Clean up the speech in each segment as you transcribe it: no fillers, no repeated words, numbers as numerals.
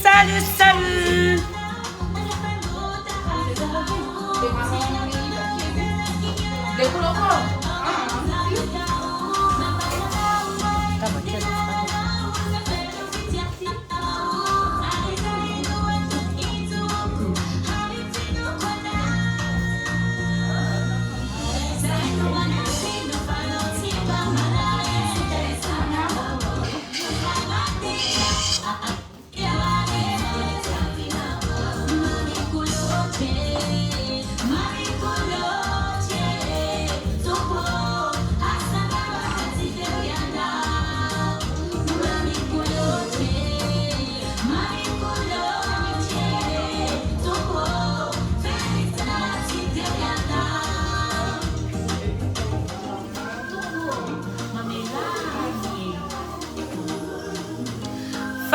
Salut, salut.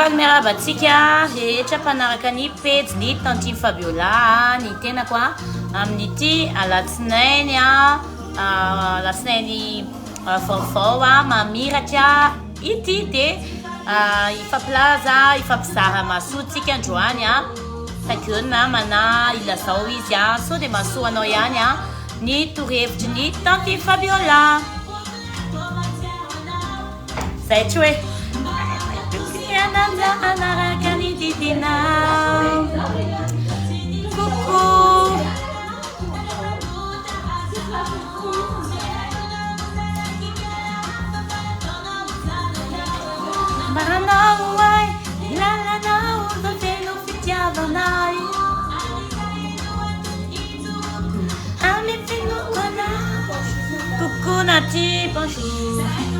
Falmera batsika rehetra mpanaraka ny pejy Tantine Fabiola ny tena koa amin'ity alatsinainy alatsinainy vaovao mamiratra ity de ifampilaza ifampizaha masoatsika androany takeo namana ilazao izy so de masoa anao ihany ny torohevitry ny Tantine Fabiola zay tsy hoe Ananda anarakani didina coucou Baranau ai la la la do veno fitiavanai Ami fino kona coucou Nati bonjour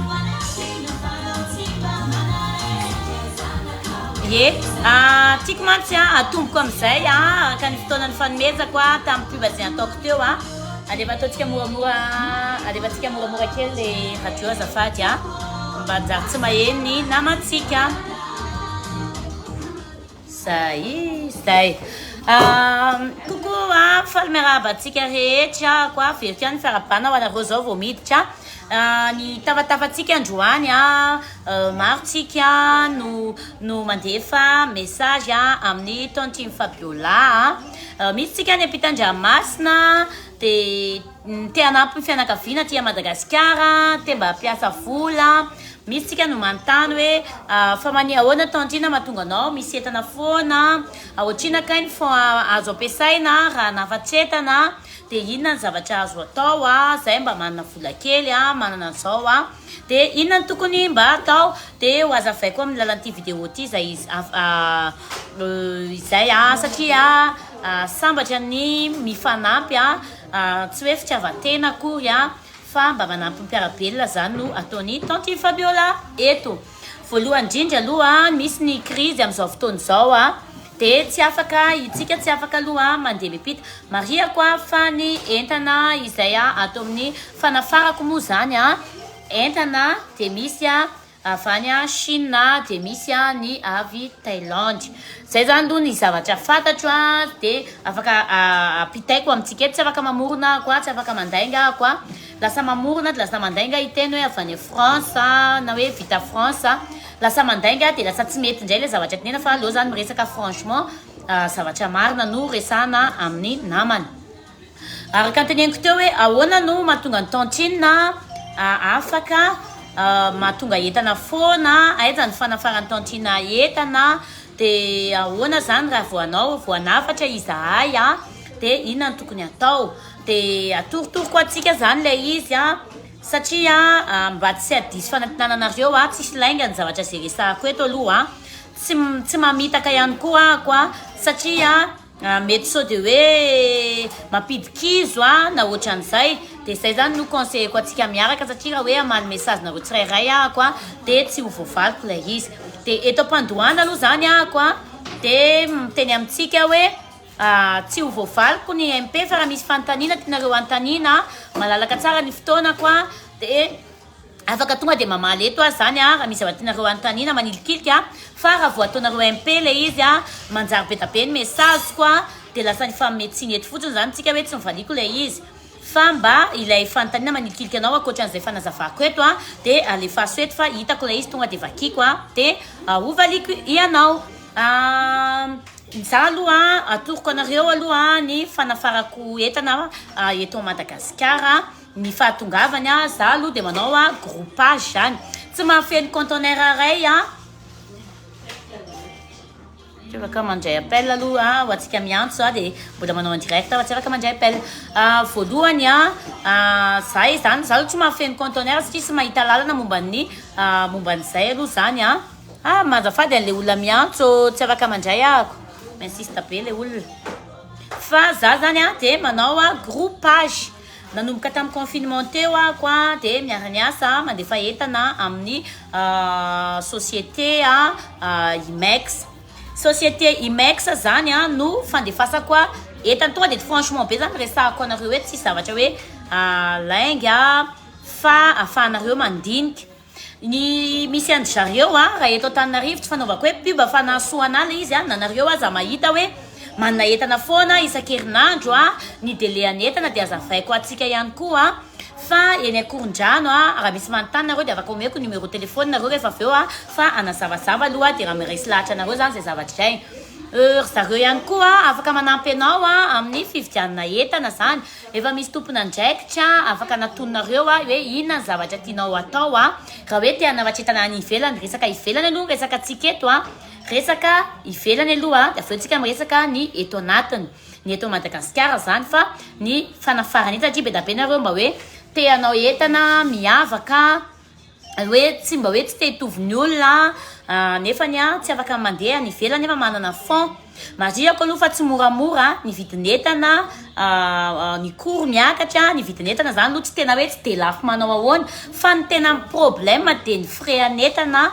tiako mantsy atomboko amin'izay ka ny fotoanany fanomezako tamin'ny pubazay ataoko teo alefa ataontsika moramora alefantsika moramora kely le radio azafady mba anjary tsy maheno ny namantsika zay kokoa falmerabantsika rehetra koa veriko ihany fiarabana ho anareo zao vao miditra ny tavatafatsika androany maro tsika no mandefa message amin'ny Tantine Fabiola misy tsika ny ampitan-dranomasina de te hanampy ny fianakaviana ty Madagasikara te mba hampiasa vola misy tsika no manontany hoe fa mani ahoana Tantine mahatonga anao misy entana foana ahotrina kainy fo azo ampiasaina raha nafatsetana de inona ny zavatra azo atao zay mba manana vola kely manana an'izao de inona ny tokony mba atao de ho azavaiko amin'ny lalan'ity vidéo ty zay izay satria sambatra ny mifanampy tsy hoe fitiavan-tena akory fa mba manampy mpiarabelona zany no ataony Tantine Fabiola eto voalohany indrindra aloha misy ny crise amin'izao fotoana izao de tsy afaka itsika tsy afaka aloha mandeha mipita maria koa fa ny entana izay atao amin'ny fanafarako moa zany entana de misy avany Chine de misy ny avy Thaïlande zay zany aloha ny zavatra fantatro de afaka apitaiko amintsika eto tsy afaka mamorona koa tsy afaka mandainga koa lasa mamorona de lasa mandainga iteny hoe avany France na hoe vita France lasa mandainga de lasa tsy mety indray le zavatra tinena fa aleo zany miresaka franchement zavatra marina no resana amin'ny namany araka anteneniko teo hoe ahoana no mahatonga ny Tantine afaka mahatonga entana foana aiza ny fanafarany Tantine entana de ahoana zany raha voanafatra izahay de inona ny tokony atao de atorotoroko atsika zany le izy satria mba tsy adisy fanantinananareo tsisy lainga ny zavatra zay resahako eto aloha tsy mamitaka ihany koa satria mety sao de hoe mampidikizo na ohatran'izay de zay zany no conseilleko atsika miaraka satria raha hoe amaly message nareo tsirairay koa de tsy ho voavaliko le izy de eto ampandohana aloha zany koa de miteny amintsika hoe tsy ho voavaliko ny MP fa raha misy fanontaniana tianareo antanina malalaka tsara ny fotoana koa de afaka tonga de mamaly eto zany raha misy zavatra tianareo antanina manilikilika fa raha vao ataonareo MP le izy manjary be da be ny message koa de lasa ny fametsiny eto fotsiny zany tsika hoe tsy mivaliko le izy fa mba ilay fanontaniana manilokiliky anao akoatran'izay fanazavako eto a dia alefaso eto fa hitako ilay izy tonga dia vakiko a dia ovaliko ianao za aloha atoroko anareo aloha ny fanafarako entana eto Madagasikara ny fahatongavany a za aloha dia manao a groupage zany tsy mahafeno conteneur ray a tsy afaka mandray appel aloha ho antsika miantso a dia mbola manao en direct fa tsy afaka mandray appel voalohany a zay zany za aloha tsy mahafeno conteneur satria tsy mahita lalana momban'izay aloha zany a mazafady an'le olona miantso tsy afaka mandray ahako insiste be le olona fa za zany a dia manao a groupage nanomboka tamin'ny confinement teo ako a dia miara-miasa mandefa entana amin'ny société Imex société Imex zany a no fandefasako a entana tonga dia franchement be zany resahako anareo hoe tsy zavatra hoe lainga fa ahafahanareo mandinika ny misy andry zareo raha eto Antananarivo tsy fanaovako hoe pub fa nahasoanala izy nanareo za mahita hoe manana entana foana isan-kerinandro ny délai any entana dia azavaiko atsika ihany koa fa eny akoron-drano raha misy manontany nareo dia afaka omeko numéro telefône nareo rehefa avy eo fa anazavazava aloha dia raha miresy lahatra anareo zany zay zavatra zay zareo ihany koa afaka manampy anao amin'ny fividianana entana zany efa misy tompona ndraikitra afaka natononareo hoe inona ny zavatra tianao atao raha hoe te hanavatra entana any ivelany resaka ivelany aloha resaka atsika eto resaka ivelany aloha dia aveo tsika miresaka ny eto anatiny ny eto Madagasikara zany fa ny fanafarany entana satria be da be nareo mba hoe te hanao entana miavaka hoe tsy mba hoe tsy te hitovy olona nefany tsy afaka mandeha ny ivelany nefa manana fond mariako aloha fa tsy moramora ny vidin'entana ny cours miakatra ny vidin'entana zany aloha tsy tena hoe tsy de lafo manao ahoana fa ny tena problème dia ny frais an'entana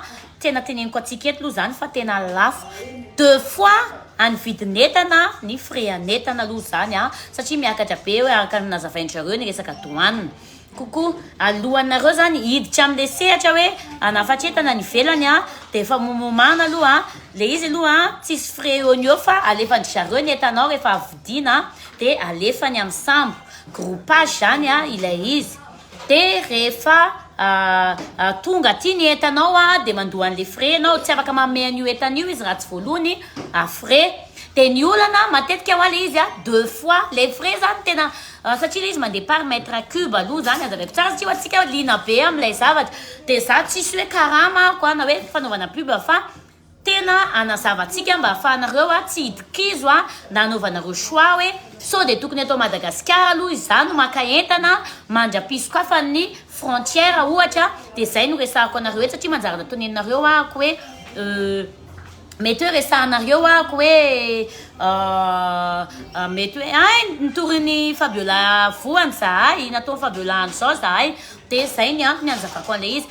tena teneniko atsika eto aloha zany fa tena lafo 2 fois any vidin'entana ny frais an'entana aloha zany satria miakatra be hoe araka nazavaindrareo ny resaka douane kokoa alohanareo zany hiditra amin'le sehatra hoe anafatra entana ny velany dia efa momomana aloha le izy aloha tsisy frais onio fa alefandry zareo ny entanao rehefa avidina dia alefany amin'ny sambo groupage zany ilay izy dia rehefa tonga aty ny entanao dia mandohan'le frais anao tsy afaka manome an'io entana io izy raha tsy voalohany frais dia ny olana matetika ho le izy 2 fois les frais zany tena satria le izy mandeha par mètre cube aloha zany azavaiko tsara satria atsika lina be amin'ilay zavatra dia za tsisy hoe karama koa na hoe fanaovana pub fa tena anazavatsika mba ahafahanareo tsy hidikizo na anaovanareo choix hoe so dia tokony atao Madagasikara aloha izany maka entana mandra-piso ka fa ny frontière ohatra dia zay no resahako anareo hoe satria manjary nataonenareo ako hoe mety hoe resahanareo ako hoe mety hoe nitoriny Fabiola voany zahay nataony Fabiola andro zao zahay dia zay ny antony anjavako an'ilay izy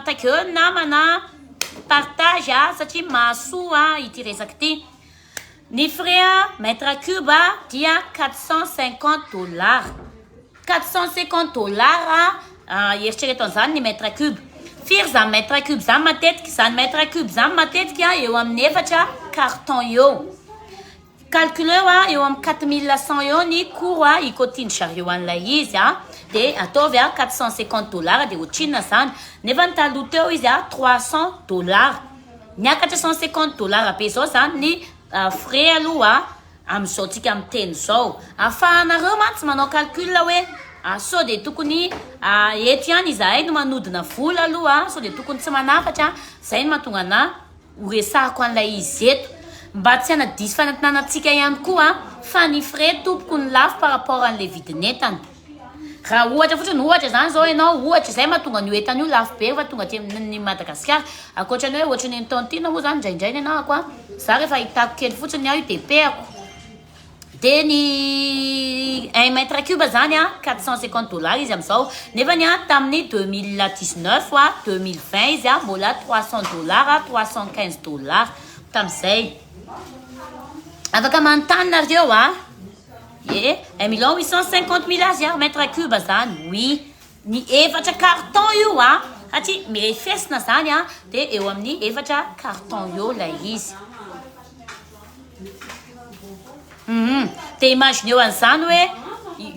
takeo namana partage satria mahasoa ity resaka ity ny frais mètre cube dia $450 $450 eritrereto an'izany ny mètre cube firy zany mètre cube zany matetika zany mètre cube zany matetika eo amin'ny 4 carton eo calculeo eo amin'ny 4100 eo ny cours ikotiany zareo an'ilay izy dia ataovy $450 dia ohatrinona zany nefa ny taloha teo izy $300 miakatra $150 be zao zany ny frais aloha amin'izao tsika amin'ny teny zao ahafahanareo mantsy manao calcul hoe so dia tokony eto ihany izahay no manodina vola aloha so dia tokony tsy manafatra zay no mahatonga ana ho resahako an'ilay izy eto mba tsy hanadisy fanantinanatsika ihany koa fa ny frais tompoko ny lafo par rapport an'ilay vidin'entana raha ohatra fotsiny ohatra zany zao ianao ohatra zay mahatonga ny entana io lafo be fa tonga ny Madagasikara akoatrany hoe ohatrany ny taontina moa zany indraindrainy ianao ako za rehefa hitako kely fotsiny io dia pehako dia ny 1 mètre cube zany $450 izy amin'izao nefa ny tamin'ny 2019 2020 izy mbola $300 $315 tamin'izay afaka manontany nareo 1,850,000 azy mètre cube zany oui ny efatra carton io satria mirefesina zany dia eo amin'ny efatra carton eo lay izy dia imagineo an'izany hoe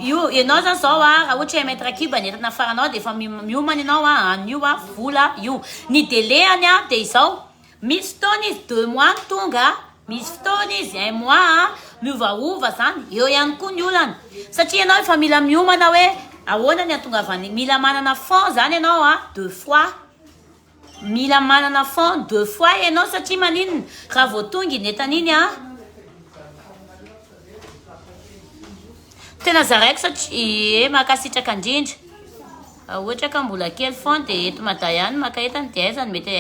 io ianao zany zao raha ohatra hoe metra kiba ny entana faranao dia efa miomana ianao an'io vola io ny délai-any dia izao misy fotoana izy 2 mois ny tonga misy fotoana izy 1 mois miovaova zany eo ihany koa ny olana satria ianao efa mila miomana hoe ahoana ny atongavany mila manana fond zany ianao 2 fois mila manana fond 2 fois ianao satria maninona raha vao tonga iny entan'iny tena zaraiko satria makasitraka indrindra ohatra ka mbola kely fond dia eto madayany maka entany dia aizany mety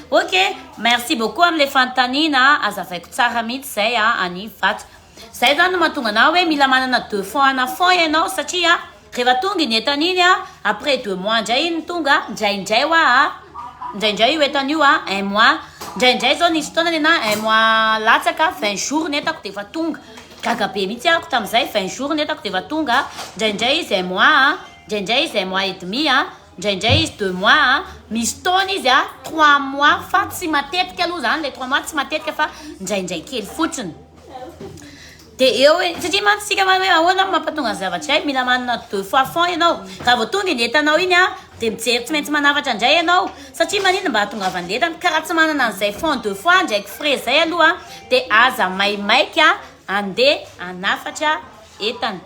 ok merci beaucoup amin'le fantanina azavaiko tsara mihitsy zay any vato zay zany no mahatonga anao hoe mila manana 2 fois ana fond ianao satria rehefa tonga iny entan'iny après 2 mois indray iny tonga indraindray indraindray io entany io 1 mois indraindray zao nisy fotoana nena 1 mois latsaka 20 jours netako dia efa tonga gaga be mihitsy ako tamin'izay 20 jours netako dia efa tonga indraindray izy 1 mois indraindray izy 1 mois et demi indraindray izy 2 mois misy fotoana izy 3 mois fa tsy matetika aloha zany le 3 mois tsy matetika fa indraindray kely fotsiny dia eo satria mantsika hoe ahoana mampatonga ny zavatra hay mila manana 2 fois fond ianao raha vao tonga ny entanao iny dia mijery tsy maintsy manavatra indray ianao satria manina mba hahatongavan'ny entana karaha tsy manana an'izay fond 2 fois ndraiky frais zay aloha dia aza maimaika andeha anafatra entana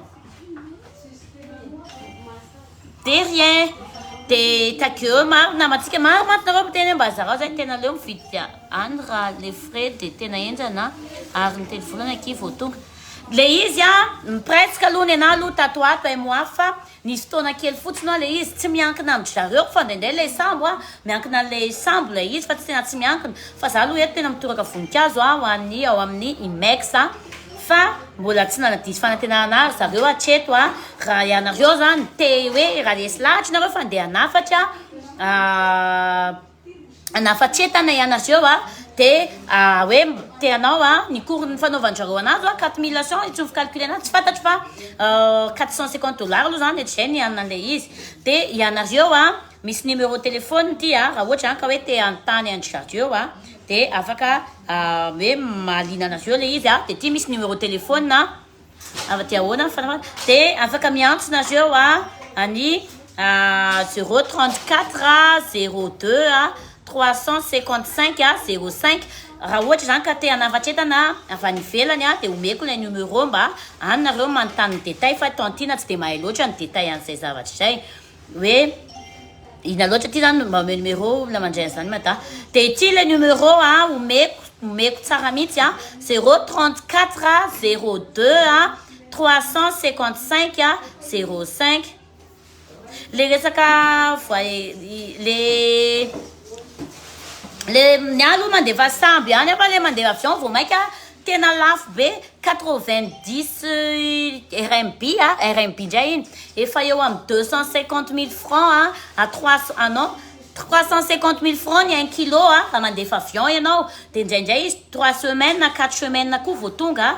de rien dia takeo maro namatsika maro matinareo tena mba zarao zay tena leo mividy any raha le frais dia tena enjana ary ny telo volana aky vao tonga le izy presque aloha ny ana aloha tatoato 1 mois fa nisy fotoana kely fotsiny le izy tsy miankina amin'ny zareo fa ndraindray le sambo miankina le sambo le izy fa tsy tena tsy miankina fa za aloha eto tena mitoraka voninkazo ho an'ny ao amin'ny imex fa mbola tsy nanadisy fanantenana ary zareo hatreto raha ianareo zany te hoe raha lesy lahatra nareo fa andeha anafatra entana ianareo dia hoe teanao ny cours ny fanaovanjareo anazy 4000 francs tsy mifcalcule anazy tsy fantatry fa 450 dollars aloha zany etray ny anan'le izy dia ianareo misy numéro téléphone ty raha ohatra ka hoe te antany andry dia afaka hoe malina anareo le izy dia ty misy numéro téléphone avy ahoana dia afaka miantsonareo any 034 02 355 05 raha ohatra zany ka te hanavatra entana avy any ivelany dia omeko le numéro mba anareo manontany ny détail fa tantina tsy dia mahay loatra ny détail an'izay zavatra zay hoe ina loatra ty zany mba ome numéro la mandray zany mata dia ty le numéro omeko tsara mihitsy 034 02 355 05 le resaka le ny aloha mandefa samby any fa le mandeha avion vao maika tena lafo be 90 RMB RMB indray iny efa eo amin'ny 250 000 francs à 350 000 francs ny 1 kilo raha mandefa avion ianao dia indraindray izy 3 semaines na 4 semaines koa vao tonga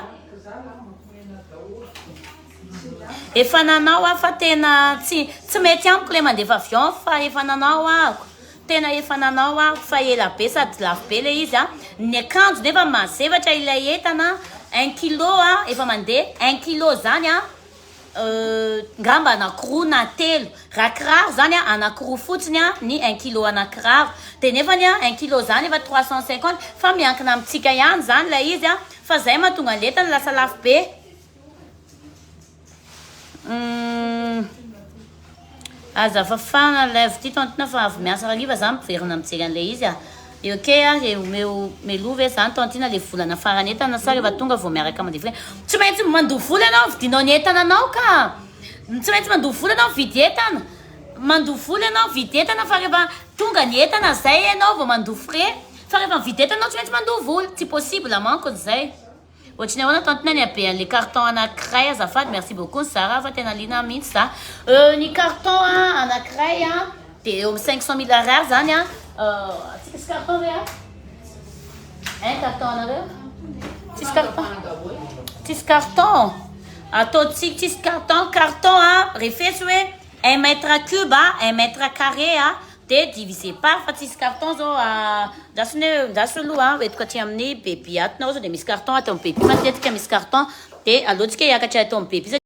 efa nanao fa tena tsy mety amiko le mandefa avion fa efa nanao ako tena efa nanao fa ela be sady lafo be le izy ny akanjo nefa mazevatra ilay entana 1 kilo efa mandeha 1 kilo zany ngamba anankiroa na telo raha kiraro zany anankiroa fotsiny ny 1 kilo anakiraro dia nefa ny 1 kilo zany efa 350 fa miankina amintsika ihany zany la izy fa zay mahatonga ny entana lasa lafo be aza fafana lève ty tantina fa avy miasa rariva zany miverina mijery an'le izy ok melova e zany tantina le volana farany entana sa rehefa tonga vao miaraka mandefa tsy maintsy mandoha vola anao vidinao ny entana anao ka tsy maintsy mandoha vola anao vidy entana mandoha vola anao vidy entana fa rehefa tonga ny entana zay anao vao mandoha frais fa rehefa mividy entana anao tsy maintsy mandoha vola tsy possible manko zay ohatriny ahoana tantina ny abe an'le carton anankiray azafady merci beaucoup zara fa tena lina mihitsy za ny carton anankiray dia eo amin'ny 500 000 ariary zany tsisy carton ve carton anareo tsisy carton ataotsika tsisy carton refesy hoe 1 mètre cube 1 mètre carré dia divisé par fa tsisy carton zao ndasy aloha hoentiko aty amin'ny bebi atonao zao dia misy carton atao amin'ny bebi matetika misy carton dia alohantsika hiakatra atao amin'ny bebi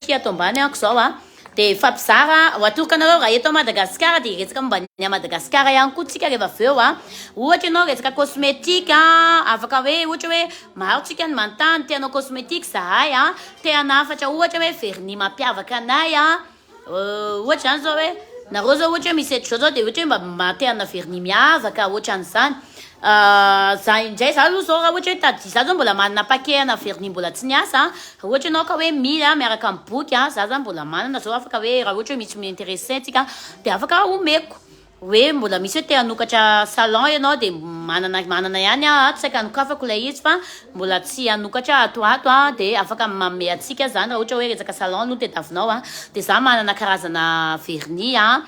ato ambany ako zao a dia fampizara atorokanareo raha eto Madagasikara dia resaka momba ny Madagasikara ihany koa tsika rehefa avy eo a ohatra ianao resaka cosmétique afaka hoe ohatra hoe maro tsika ny manontany tianao cosmétique zahay a te hanafatra ohatra hoe vernis mampiavaka anay a ohatra zany zao hoe nareo zao ohatra hoe misy etro zao dia ohatra hoe mba te hanana vernis miavaka ohatra an'izany za indray za aloha zao raha ohatra hoe tady za zao mbola manana pakehana vernis mbola tsy niasa ohatra ianao ka hoe mily miaraka amin'ny boky za zany mbola manana zao afaka hoe raha ohatra hoe misy miintéressé antsika dia afaka omeko hoe mbola misy hoe te hanokatra salon ianao dia manana ihany tsy saika hanokafako ilay izy fa mbola tsy hanokatra atoato dia afaka manome atsika zany raha ohatra hoe resaka salon no tediavinao dia za manana karazana vernis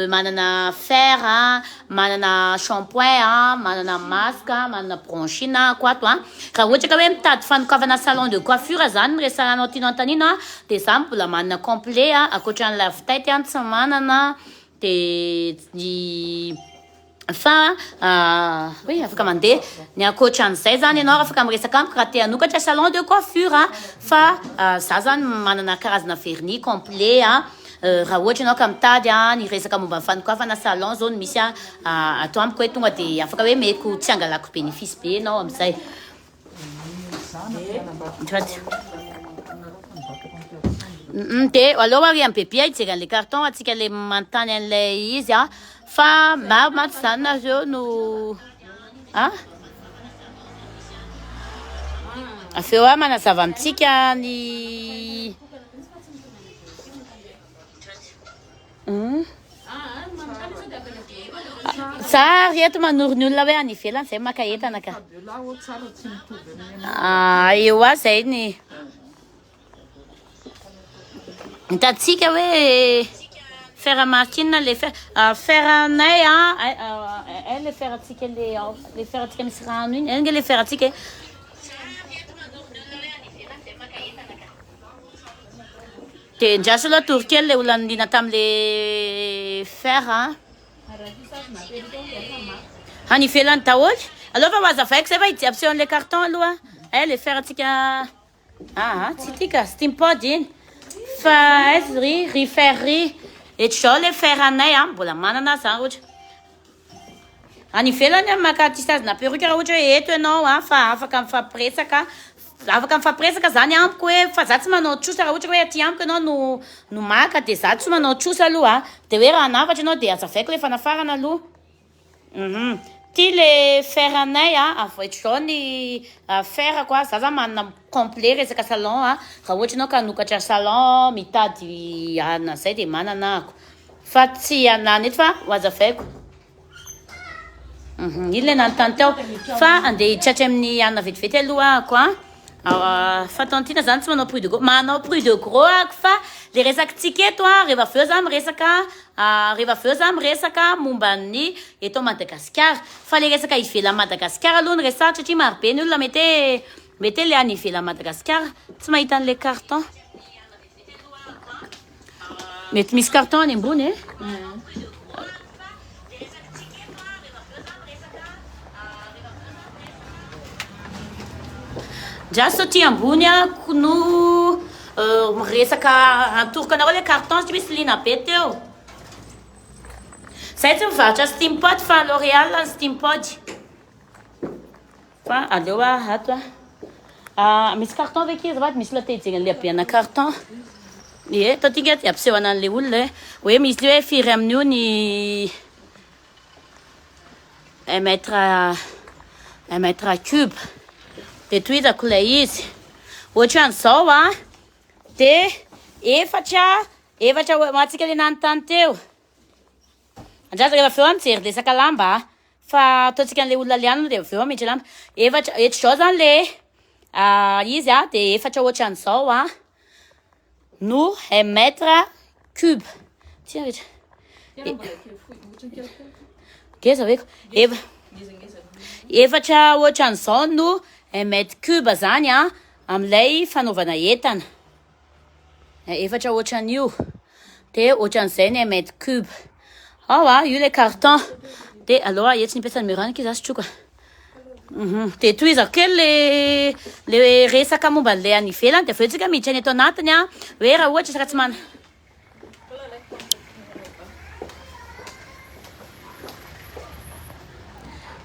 manana fer manana shampoing manana masque manana bronchine koa ato raha ohatra ka hoe mitady fanokafana salon de coiffure zany resanao tianao antanina dia za mbola manana complet akoatran'ny lave-tête tsy manana dia ny fa hoe afaka mandeha ny akoatran'izay zany ianao afaka miresaka amiko raha te hanokatra salon de coiffure fa za zany manana karazana vernis complet raha ohatra ianao ka mitady ny resaka momba fanokafana salon zao no misy ato amiko hoe tonga dia afaka hoe meko tsy angalako bénéfice be ianao amin'izay dia aloha ary amin'ny bebe hijery an'ilay carton atsika le manontany an'ilay izy fa maromaty zany nareo no avy eo manazava amintsika ny za reto manoro ny olona hoe any ivelany zay maka entana ka eo zay ny hitatsika hoe fer machine le fer anay le fer atsika le fer atsika misy rano iny enge le fer atsika dia ndraso aloha torokely le olona nina tamin'le fer any ivelany daholy aloha fa hoazavaiko zay fa hijiapisehoan'le carton aloha le fer atsika tsy tika sy timpody iny fa aizy ry ferry eto zao le fer anay mbola manana zany ohatra any ivelany maka tisazina perruque raha ohatra hoe eto ianao fa afaka mifampiresaka zany amiko hoe fa za tsy manao trosa raha ohatra hoe aty amiko ianao no maka dia za tsy manao trosa aloha dia hoe raha nafatra ianao dia azavaiko le fanafarana aloha ty le fer anay avoetro zao ny fer koa za zany manana complet resaka salon raha ohatra ianao ka hanokatra salon mitady anina zay dia manana ako fa tsy anany eto fa hoazavaiko iny le nanontany teo fa andeha hitratra amin'ny anina vetivety aloha ako fatantiana zany tsy manao prix de gros manao prix de gros ako fa le resaka tsika eto rehefa avy eo za miresaka momba ny eto Madagasikara fa le resaka ivelany Madagasikara aloha ny resahatra satria marobe ny olona mety le any ivelany Madagasikara tsy mahita an'le carton mety misy carton any ambony ndraso satria ambony no resaka antorokanareo le carton satria misy lina be teo zay tsy mivarotra steampod fa L'Oréal ny steampod fa aleo ato misy carton ve kizy vady misy olona te hijery an'le abeana carton tatika ty ampiseho anan'le olona hoe misy le hoe firy amin'io ny un mètre cube dia tohizako ilay izy ohatra an'izao dia efatra matsika le nanontany teo andraza rehefa avy eo mijery lesaka lamba fa ataontsika an'le olona lianana dia avy eo miditra lamba efatra eto zao zany le izy dia efatra ohatra an'izao no un mètre cube ngeza veko efatra ohatra an'izao no un mètre cube zany amin'ilay fanaovana entana efatra ohatra an'io dia ohatra an'izay ny un mètre cube io le carton dia aloha etsy ny mpiasa numéro anaka izy troka Dia tohizako kely le resaka momba le any ivelany dia aveo tsika miditra ny eto anatiny a hoe raha ohatra saka tsy mana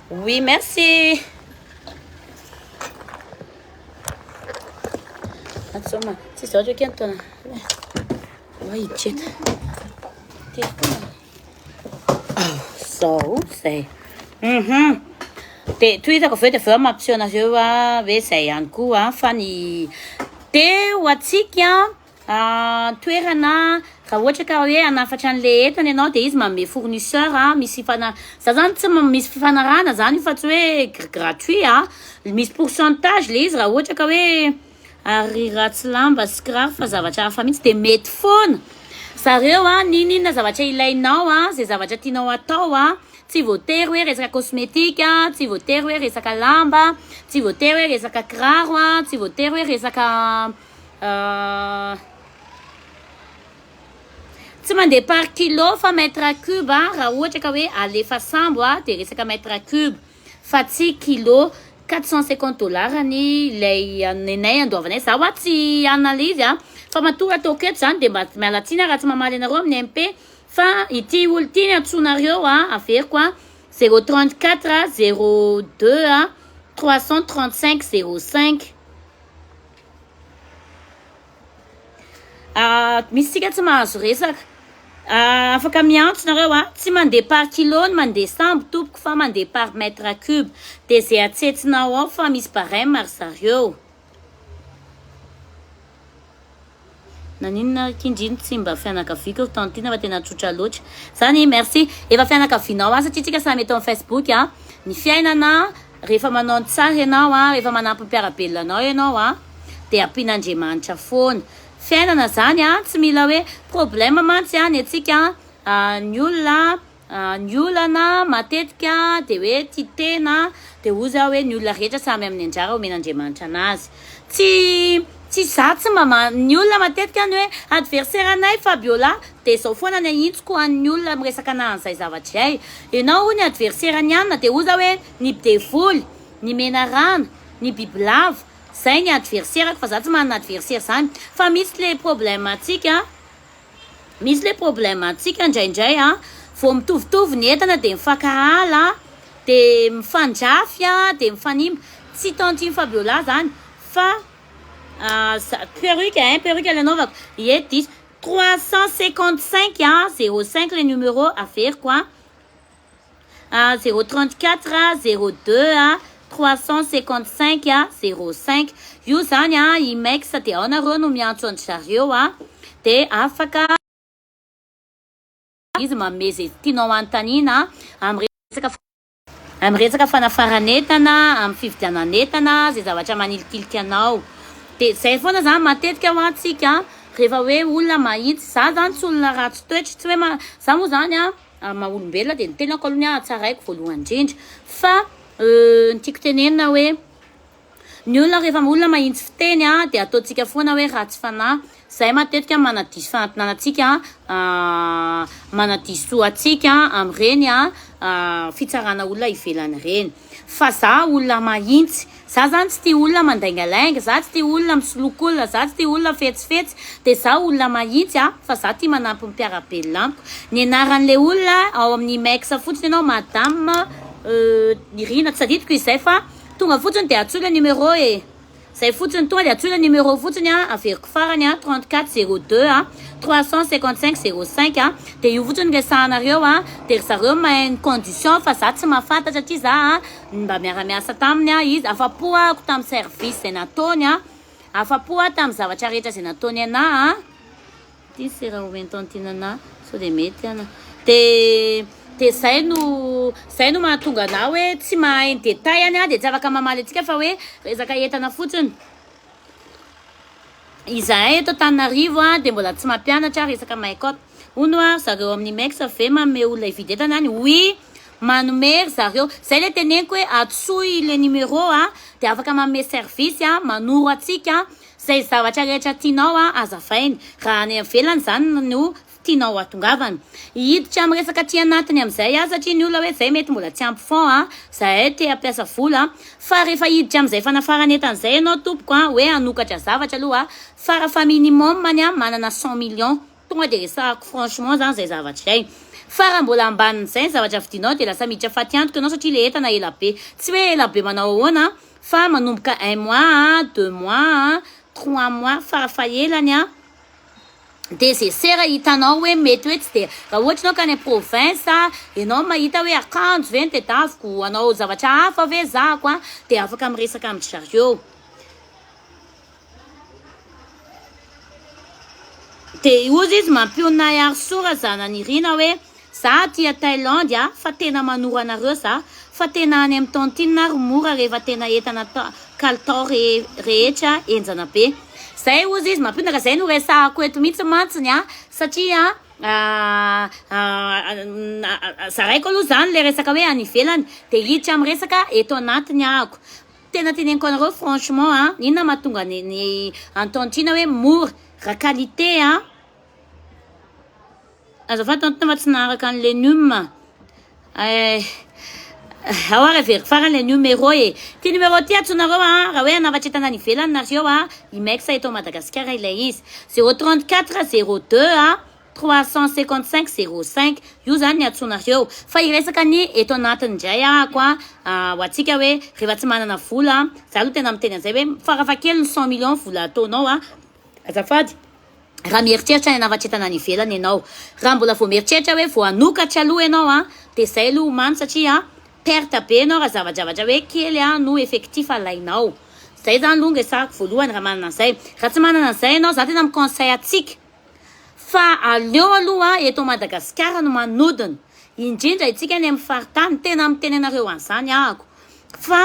oui merci atsoma tsisy zavatra hoe kentona iditra eto zao zay dia tohizako aveo dia aveo mampiseho anareo a hoe zay ihany koa fa ny dia ho atsika toerana raha ohatra ka hoe hanafatra an'le entana ianao dia izy manome fournisseur misy za zany tsy misy fifanarahana zany fa tsy hoe gratuit misy pourcentage le izy raha ohatra ka hoe ary ratsy lamba sy kiraro fa zavatra hafa mihitsy dia mety foana zareo ninina zavatra ilainao zay zavatra tianao atao tsy voatery hoe resaka cosmétique tsy voatery hoe resaka lamba tsy voatery hoe resaka kiraro tsy voatery hoe resaka tsy mandeha par kilo fa mètre cube raha ohatra ka hoe alefa sambo dia resaka mètre cube fa tsy kilo $450 ilay nenay andoavanay za tsy analyse fa matoa atao keto zany dia mba mialatsina raha tsy mamaly anareo amin'ny MP fa ity olo ity ny antsonareo averiko 034 02 335 05 misy tsika tsy mahazo resaka afaka miantso nareo tsy mandeha par kilo ny mandeha sambo tompoko fa mandeha par mètre cube dia zay atsetsinao ao fa misy barème ary zareo naninona kindriny tsy mba fianakaviako tantina fa tena tsotra loatra zany merci efa fianakavinao satria tsika samy eto amin'ny Facebook ny fiainana rehefa manao ny tsara ianao rehefa manampy mpiarabelonanao ianao dia ampian'Andriamanitra foana fiainana zany tsy mila hoe problème mantsy ny atsika ny olana matetika dia hoe tia tena dia ozy hoe ny olona rehetra samy amin'ny anjara omen'Andriamanitra anazy tsy za tsy ny olona matetika ny hoe adversaire anay Fabiola dia zao foana ny ahitsiko an'ny olona miresaka an'izay zavatra ay ianao ho ny adversaire ny anina dia ozy hoe ny devoly ny menarana ny bibilava zay ny adversaire fa za tsy manana adversaire zany fa misy le problématika indraindray vao mitovitovy ny entana dia mifakahala dia mifandrafy dia mifanimba tsy tantiny Fabiola zany fa perruque le anaovako ie 10 355 05 le numéro averiko 034 02 355 05 io zany imex dia ao nareo no miantso an'ny zareo dia afaka izy manome zay tianao antanina amin'ny resaka fanafaranetana amin'ny fividiananetana zay zavatra manilikiliky anao dia zay foana zany matetika hoantsika rehefa hoe olona mahitsy za zany tsy olona ratsy toetra tsy hoe za moa zany maha-olombelona dia ny tenako aloha tsaraiko voalohany indrindra fa ny tiako tenenina hoe ny olona rehefa olona mahitsy fiteny dia ataontsika foana hoe ratsy fanahy zay matetika manadiso fanantinanatsika manadiso atsika amin'ireny fitsarana olona ivelany reny fa za olona mahitsy za zany tsy tia olona mandaingalainga za tsy tia olona misoloky olona za tsy tia olona fetsifetsy dia za olona mahitsy fa za tia manampy mpiarabelonamiko ny anaran'le olona ao amin'ny maiksa fotsiny ianao madame Irina tsy aditiko izay fa tonga fotsiny dia atsola numéro zay fotsiny tonga dia atsola numéro fotsiny averiko farany 34 02 355 05 dia io fotsiny resahanareo dia zareo mahay ny condition fa za tsy mahafantatra satria za mba miaramiasa taminy izy afapoako tamin'ny service zay nataony afapo tamin'ny zavatra rehetra zay nataony ana ty sy raha omentantinana sao dia mety dia zay no mahatonga ana hoe tsy mahay ny détail dia tsy afaka mamaly atsika fa hoe resaka entana fotsiny izahay eto Antananarivo dia mbola tsy mampianatra resaka make-up hono zareo amin'ny max ave manome olona hividy entana oui manome zareo zay le teneniko hoe atsoy le numéro dia afaka manome service manoro atsika zay zavatra rehetra tianao azavainy raha any ivelany zany no tianao atongavana hiditra amin'ny resaka ty anatiny amin'izay satria ny olona hoe zay mety mbola tsy ampy fond zahay te hampiasa vola fa rehefa hiditra amin'izay fanafarana entan'izay ianao tompoko hoe hanokatra zavatra aloha fa minimum any manana 100 millions tonga de resako franchement zany zay zavatra zay fa raha mbola ambanin'izay zavatra vidinao de lasa miditra faty antoka anao satria le entana ela be tsy hoe ela be manao ahoana fa manomboka 1 mois 2 mois 3 mois farafahelany de zay sera hitanao hoe mety hoe tsy de raha ohatra anao ka any province ianao mahita hoe akanjo ve ny tedaviko anao zavatra hafa ve zako de afaka miresaka amin'ny zareo de ozy izy mampionay arsora zanan'irina hoe za tia Thaïlande fa tena manoro anareo za fa tena any amin'ny tontine ary mora rehefa tena entana kalitao rehetra enjana be zay ozy izy mampionaka zay no resahako eto mihitsy mantsiny satria zaraiko aloha zany le resaka hoe any ivelany de hiditra amin'ny resaka eto anatiny ahako tena teneniko anareo franchement inona mahatonga ny antontina hoe mora raha qualité azafady tontona fa tsy naharaka ny légume aoara very farany le numéro ty numéro ty atsonareo raha hoe anavatra etana any ivelany nareo imex eto Madagasikara ilay izy 034 02 355 05 io zany ny atsonareo fa iresaka ny eto anatiny indray ako ho atsika hoe rehefa tsy manana vola za aloha tena miteny an'izay hoe farafakely ny 100 millions vola ataonao azafady raha mieritreritra ny anavatra etana any ivelany ianao raha mbola vao mieritreritra hoe vao anokatra aloha ianao de zay aloha omany satria perte be ianao raha zavajavatra hoe kely no effectif alainao zay zany longa resahako voalohany raha manana an'izay raha tsy manana an'izay ianao za tena miconseil atsika fa aleo aloha eto Madagasikara no manodina indrindra itsika ny amin'ny faritany tena miteny anareo an'izany ahako fa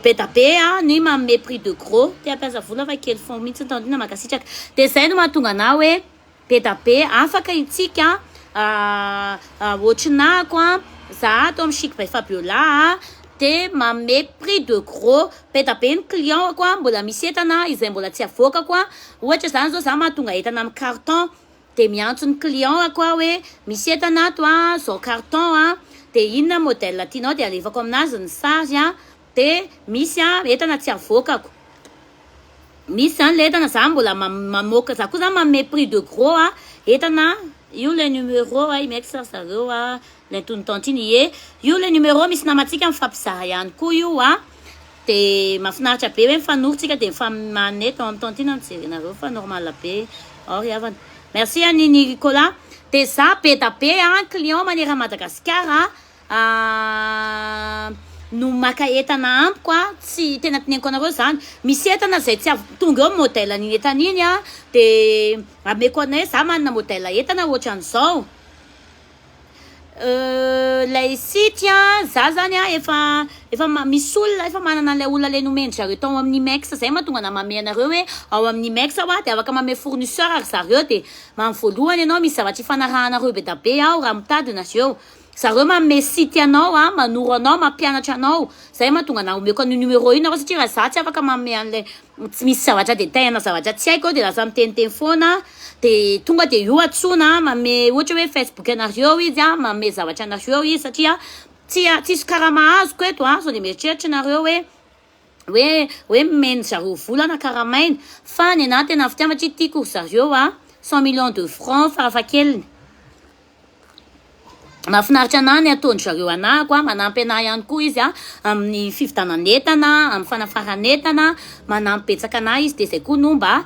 be da be ny manome prix de gros te hampiasa vola fa kely fond mihitsy tandrina makasitraka de zay no mahatonga ana hoe be da be afaka itsika ohatrinako za ato amin'ny Chic by Fabiola de manome prix de gros be da be ny client ako mbola misy entana izay mbola tsy avoakako ohatra zany zao za mahatonga entana amin'ny carton de miantso ny client ako hoe misy entana ato zao carton de inona modèle tianao de alevako aminazy ny sary de misy entana tsy avoakako misy zany le entana za mbola mamoaka za koa zany manome prix de gros entana io le numéro imexa zareo le tontontiny io le numéro misy namatsika mifampizaha ihany koa io de mahafinaritra be hoe mifanorontsika de mifamaneta amin'ny tontine mijerenareo fa normal be riavana merci ani Nicolas de za be da be client manera Madagasikara no maka entana ampiko tsy tena teneniko anareo zany misy entana zay tsy tonga eo modèle ny entana iny de ameko anay za manana modèle entana ohatran'izao lay site za zany efa misy olona efa manana le olona le nomendry zareo tao amin'ny imex zay mahatonga na mame anareo hoe ao amin'ny imex de afaka mame fournisseur ary zareo de mamy voalohany ianao misy zavatra ifanarahanareo be da be raha mitadina zareo zareo manome site anao manoro anao mampianatra anao zay mahatonga na omeko ny numéro iny satria raha za tsy afaka manome an'le tsy misy zavatra de taina zavatra tsy haiko de lasa miteniteny foana de tonga de io atsona manome ohatra hoe Facebook anareo izy manome zavatra anareo izy satria tsisy karaha mahazoko eto so de mieritreritra anareo hoe mimeny zareo volana karaha maina fa ny anahy tena fitiavatry tiako zareo 100 millions de francs farafakeliny mahafinaritra anahy ny ataony zareo anahako manampy anahy ihany koa izy amin'ny fividanan'entana amin'ny fanafaran'entana manampy betsaka anahy izy de zay koa no mba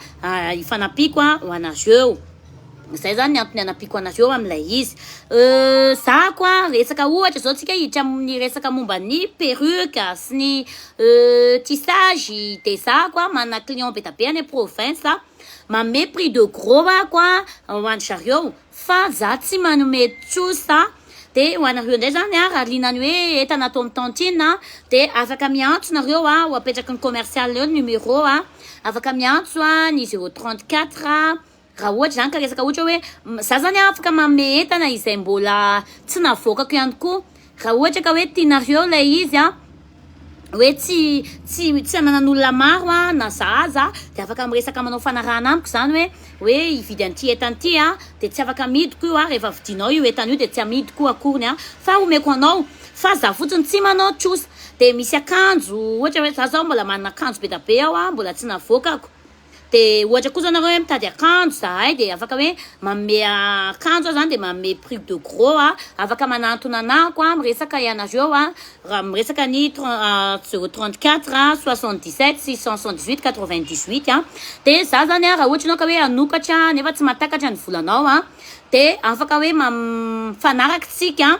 ifanampiko ho anareo zay zany ny antony anampiko anareo amin'ilay izy za koa resaka ohatra zao tsika hiditra amin'ny resaka momba ny perruque sy ny tissage de za koa manana client be da be any province manome prix de gros koa ho an'ny zareo fa za tsy manome tsosa de ho anareo indray zany raha linany hoe entana atao amin'ny tontine de afaka miantso nareo ho apetraky ny commercial eo numéro afaka miantso ny 034 raha ohatra zany ka resaka ohatra hoe za zany afaka manome entana izay mbola tsy navoakako ihany koa raha ohatra ka hoe tianareo lay izy hoe tsy manan'olona maro a na zaza de afaka miresaka manao fanarahana amiko zany hoe hividy an'ity entan'ity a de tsy afaka midiko io a rehefa vidinao io entana io de tsy amidiko akoriny a fa omeko anao fa za fotsiny tsy manao trosa de misy akanjo ohatra hoe za zao mbola manana akanjo be da be ao a mbola tsy navokako de ohatra kosa anareo hoe mitady akanjo zahay de afaka hoe manome akanjo zany de manome prix de gros a afaka manantona anako a miresaka ianareo a raha miresaka ny 034 77 678 98 a de za zany a raha ohatra anao ka hoe anokatra nefa tsy matakatra ny volanao a de afaka hoe mifanaraka tsika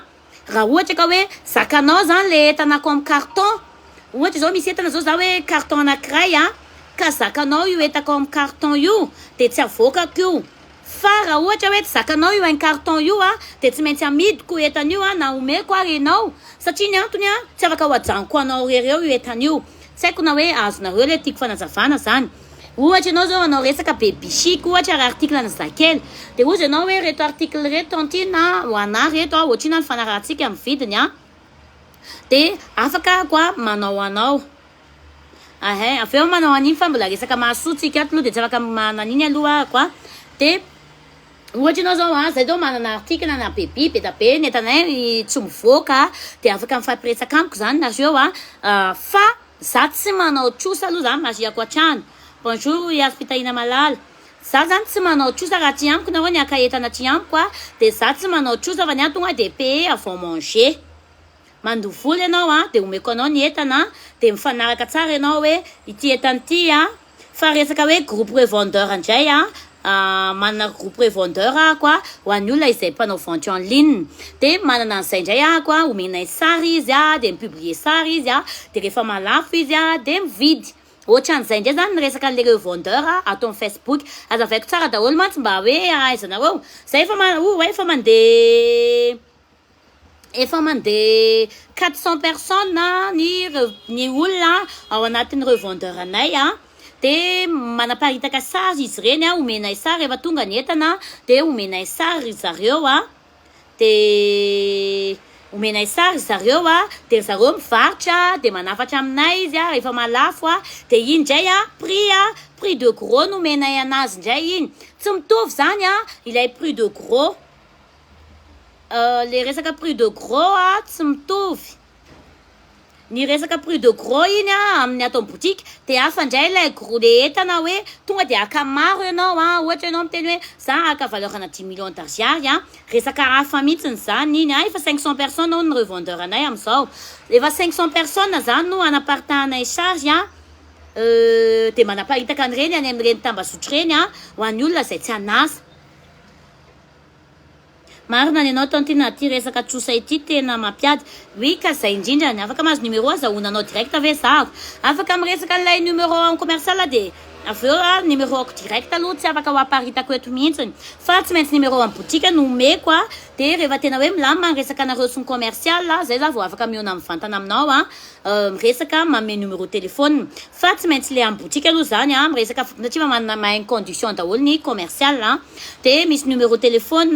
raha ohatra ka hoe zakanao zany le entanako amin'ny carton ohatra zao misy entana zao za hoe carton anankiray a ka zakanao io entako amin'ny carton io de tsy avokako io fa raha ohatra hoe zakanao io amin'ny carton io a de tsy maintsy amidiko entana io a na omeko ary anao satria ny antony a tsy afaka ho ajanoko anao rereo io entana io tsy haiko na hoe azonareo le tiako fanazavana zany ohatra anao zao anao resaka baby chic ohatra raha article na zakely de ohatra anao hoe reto article reto tantina ho ana reto a ohatrina ny fanarahantsika amin'ny vidiny a de afaka koa manao anao aveo manao an'iny fa mbola resaka mahasotsika aloha de tsy afaka manan'iny aloha koa de ohatra anao zao a zay zao manana article na baby be da be nentanay tsy mivoaka de afaka mifampiresaka amiko zany nareo a fa za tsy manao trosa aloha zany mariako atrano bonjour iaspitahina malala za zany tsy manao trosa raha ty amiko nareo ny aka entana ty amiko a de za tsy manao trosa fa ny antonga de paye avant manger mandovoly ianao a de omeko anao ny entana de mifanaraka tsara ianao hoe ity entana ity a fa resaka hoe groupe revendeur indray a manana groupe revendeur ako a ho an'ny olona izay mpanao vente en ligne de manana an'izay indray ako a omenay sary izy a de mipublier sary izy a de rehefa malafo izy a de mividy ohatra an'izay indray zany resaka le revendeur a atao amin'ny Facebook azavaiko tsara daholo mantsy mba hoe ahaizanareo zay efa mandeha 400 personnes ny olona ao anatin'ny revendeur anay a de manaparitaka sary izy reny a omenay sary rehefa tonga ny entana de omenay sary zareo a de omenay sary zareo a de zareo mivarotra de manafatra aminay izy a rehefa malafo a de iny ndray a prix de gros no omenay anazy ndray iny tsy mitovy zany a ilay prix de gros le resaka prix de gros a tsy mitovy ny resaka prix de gros iny a amin'ny atao boutique de hafa ndray le entana hoe tonga de aka maro ianao a ohatra ianao miteny hoe za aka valeur-na 10 millions d'ariary a resaka hafa mihitsiny zany iny a efa 500 personnes ao ny revendeur anay am'izao efa 500 personnes zany no anaparitahanay charge a de manaparitaka an'ireny any amin'ireny tambazotry reny a ho an'ny olona zay tsy anasa marina ny anao tantina ty resaka trosa ity tena mampiady oui ka zay indrindra ny afaka mahazo numéro azahoananao direct ave zako afaka miresaka an'ilay numéro en commercial de aveo numéro ako direct aloha tsy afaka ho aparitako eto mihitsiny fa tsy maintsy numéro amin'ny boutique no omeko a de rehefa tena hoe milamina miresaka anareo sy ny commercial zay za vao afaka miona amin'ny vantana aminao a miresaka manome numéro téléphone fa tsy maintsy le amin'ny boutique aloha zany a miresaka satria manana mahainy condition daholo ny commercial a de misy numéro téléphone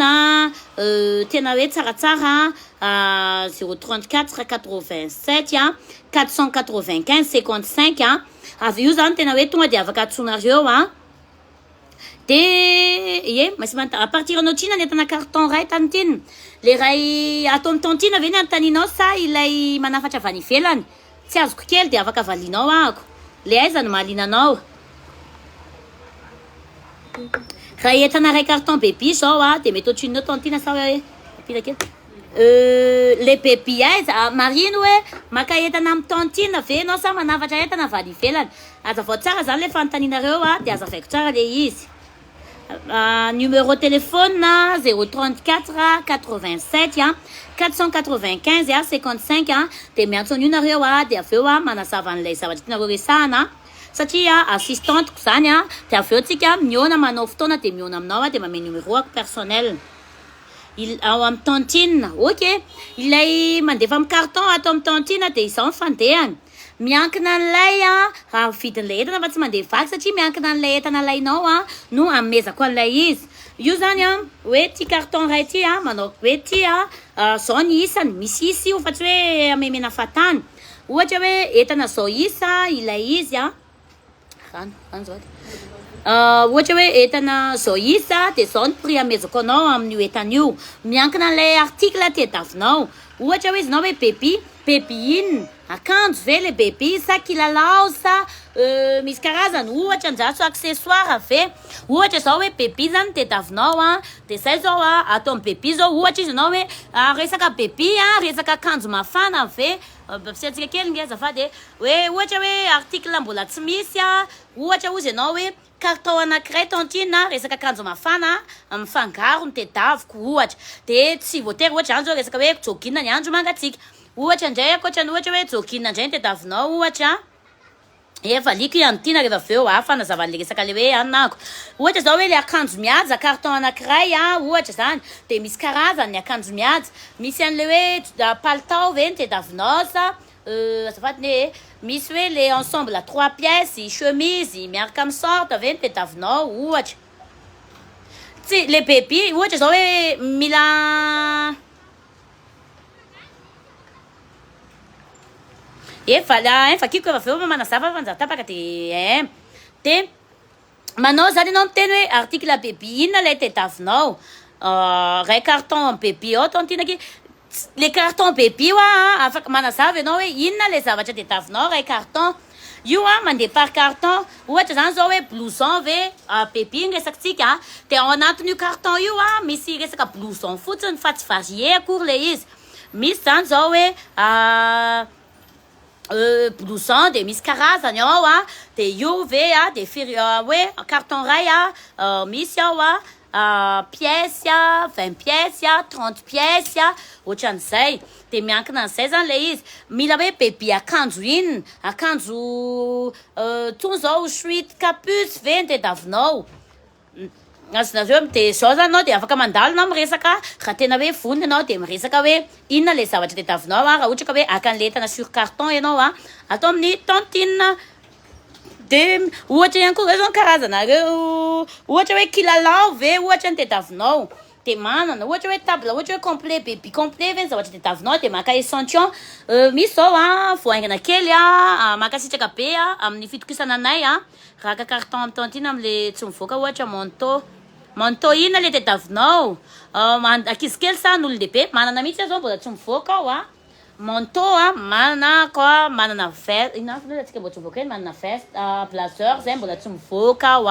tena hoe tsaratsara 034 87 a 495 55 a avy io zany tena hoe tonga de afaka atsonareo a de masy a partir anao trina ny entana carton ray tanitiny le ray atao amin'ny tantina ve ny anotaninao sa ilay manafatra avany ivelany tsy azoko kely de afaka valinao ako le aizany mahalinanao raha entana ray carton baby zao a de mety ohatrinao tantina sa hoe apila kely le baby aiza marino hoe maka entana amin'ny tantina ve anao sa manafatra entana avany ivelany azavao tsara zany le fanotaninareo a de azavaiko tsara le izy numéro téléphone 034 87 a 495 a 55 a de miantso an'io nareo a de aveo a manazava an'ilay zavatra tianareo resahana satria assistanteko zany a de aveo tsika miona manao fotoana de miona aminao a de mame numéro ako personnel ao amin'ny tantine ok ilay mandefa amin'ny carton atao amin'ny tantine de izao mifandehany miankina an'ilay a vidin'ilay entana fa tsy mandeha vaky satria miankina an'ilay entana lainao a no amezako an'ilay izy io zany a hoe ty carton ray ty a manao hoe ty a zao ny isany misy isy io fa tsy hoe amemena fatany ohatra hoe entana zao isa ilay izy a rano zao ohatra hoe entana zao isa de zao ny prix amezako anao amin'io entana io miankina an'ilay article tediavinao ohatra hoe izy nao hoe bebi inona akanjo ve le bebi sa kilalao sa misy karazany ohatra anjaso accessoire ve ohatra zao hoe bebi zany tediavinao a de zay zao a atao amin'ny bebi zao ohatra izy anao hoe resaka bebi a resaka akanjo mafana ve mpisantsika kely nge azafady hoe ohatra hoe article mbola tsy misy a ohatra ozy ianao hoe carton anankiray tantine resaka akanjo mafana mifangaro ny tedaviko ohatra de tsy voatery ohatra zany zao resaka hoe jogging ny andro mangatsika ohatra indray akoatra ny ohatra hoe jogging indray ny tediavinao ohatra efa liko ianotina rehefa aveo fanazavany le resaka le hoe anako ohatra zao hoe le akanjo mihaja carton anankiray ohatra zany de misy karazany akanjo mihaja misy an'le hoe palitao ve ny tediavinao sa azafady ne misy hoe le ensemble à 3 pièces chemise miaraka amin'ny sorte ve ny tediavinao ohatra tsy le bebi ohatra zao hoe mila efa kiko efa aveo manazava fanjatapaka de manao zany anao miteny hoe article bebi inona lay tediavinao ray carton bebi ao tantinaky le carton bebi io afaka manazava ianao hoe inona le zavatra tediavinao ray carton io mandeha par carton ohatra zany zao hoe blouson ve bebi ny resakitsika de ao anatin'io carton io misy resaka blouson fotsiny fa tsy varie akory le izy misy zany zao hoe blouson de misy karazany ao de io ve de hoe carton ray misy ao pièce 20 pièces 30 pièces ohatran'izay de miankina an'izay zany le izy mila hoe bebi akanjo inona akanjo tony zao suite capuce ve ny tediavinao azonareo de zao zany anao de afaka mandalo anao miresaka raha tena hoe vonona anao de miresaka hoe inona le zavatra tediavinao raha ohatra ka hoe akan'le entana sur carton ianao atao amin'ny tantine de ohatra ihany koa zao karazana reo ohatra hoe kilalao ve ohatra ny tediavinao de manana ohatra hoe table ohatra hoe complet bebi complet ve ny zavatra tediavinao de maka échantillon misy zao voaingana kely makasitraka be amin'ny fitokisana anay raka carton amin'ny tantine am'le tsy mivoaka ohatra manteau inona le tediavinao ankizy kely sa n'olon-dehibe manana mihitsy zao mbola tsy mivoaka ao manteau manana koa manana veste ina atsika mbola tsy mivoaka eny manana veste blazer zay mbola tsy mivoaka ao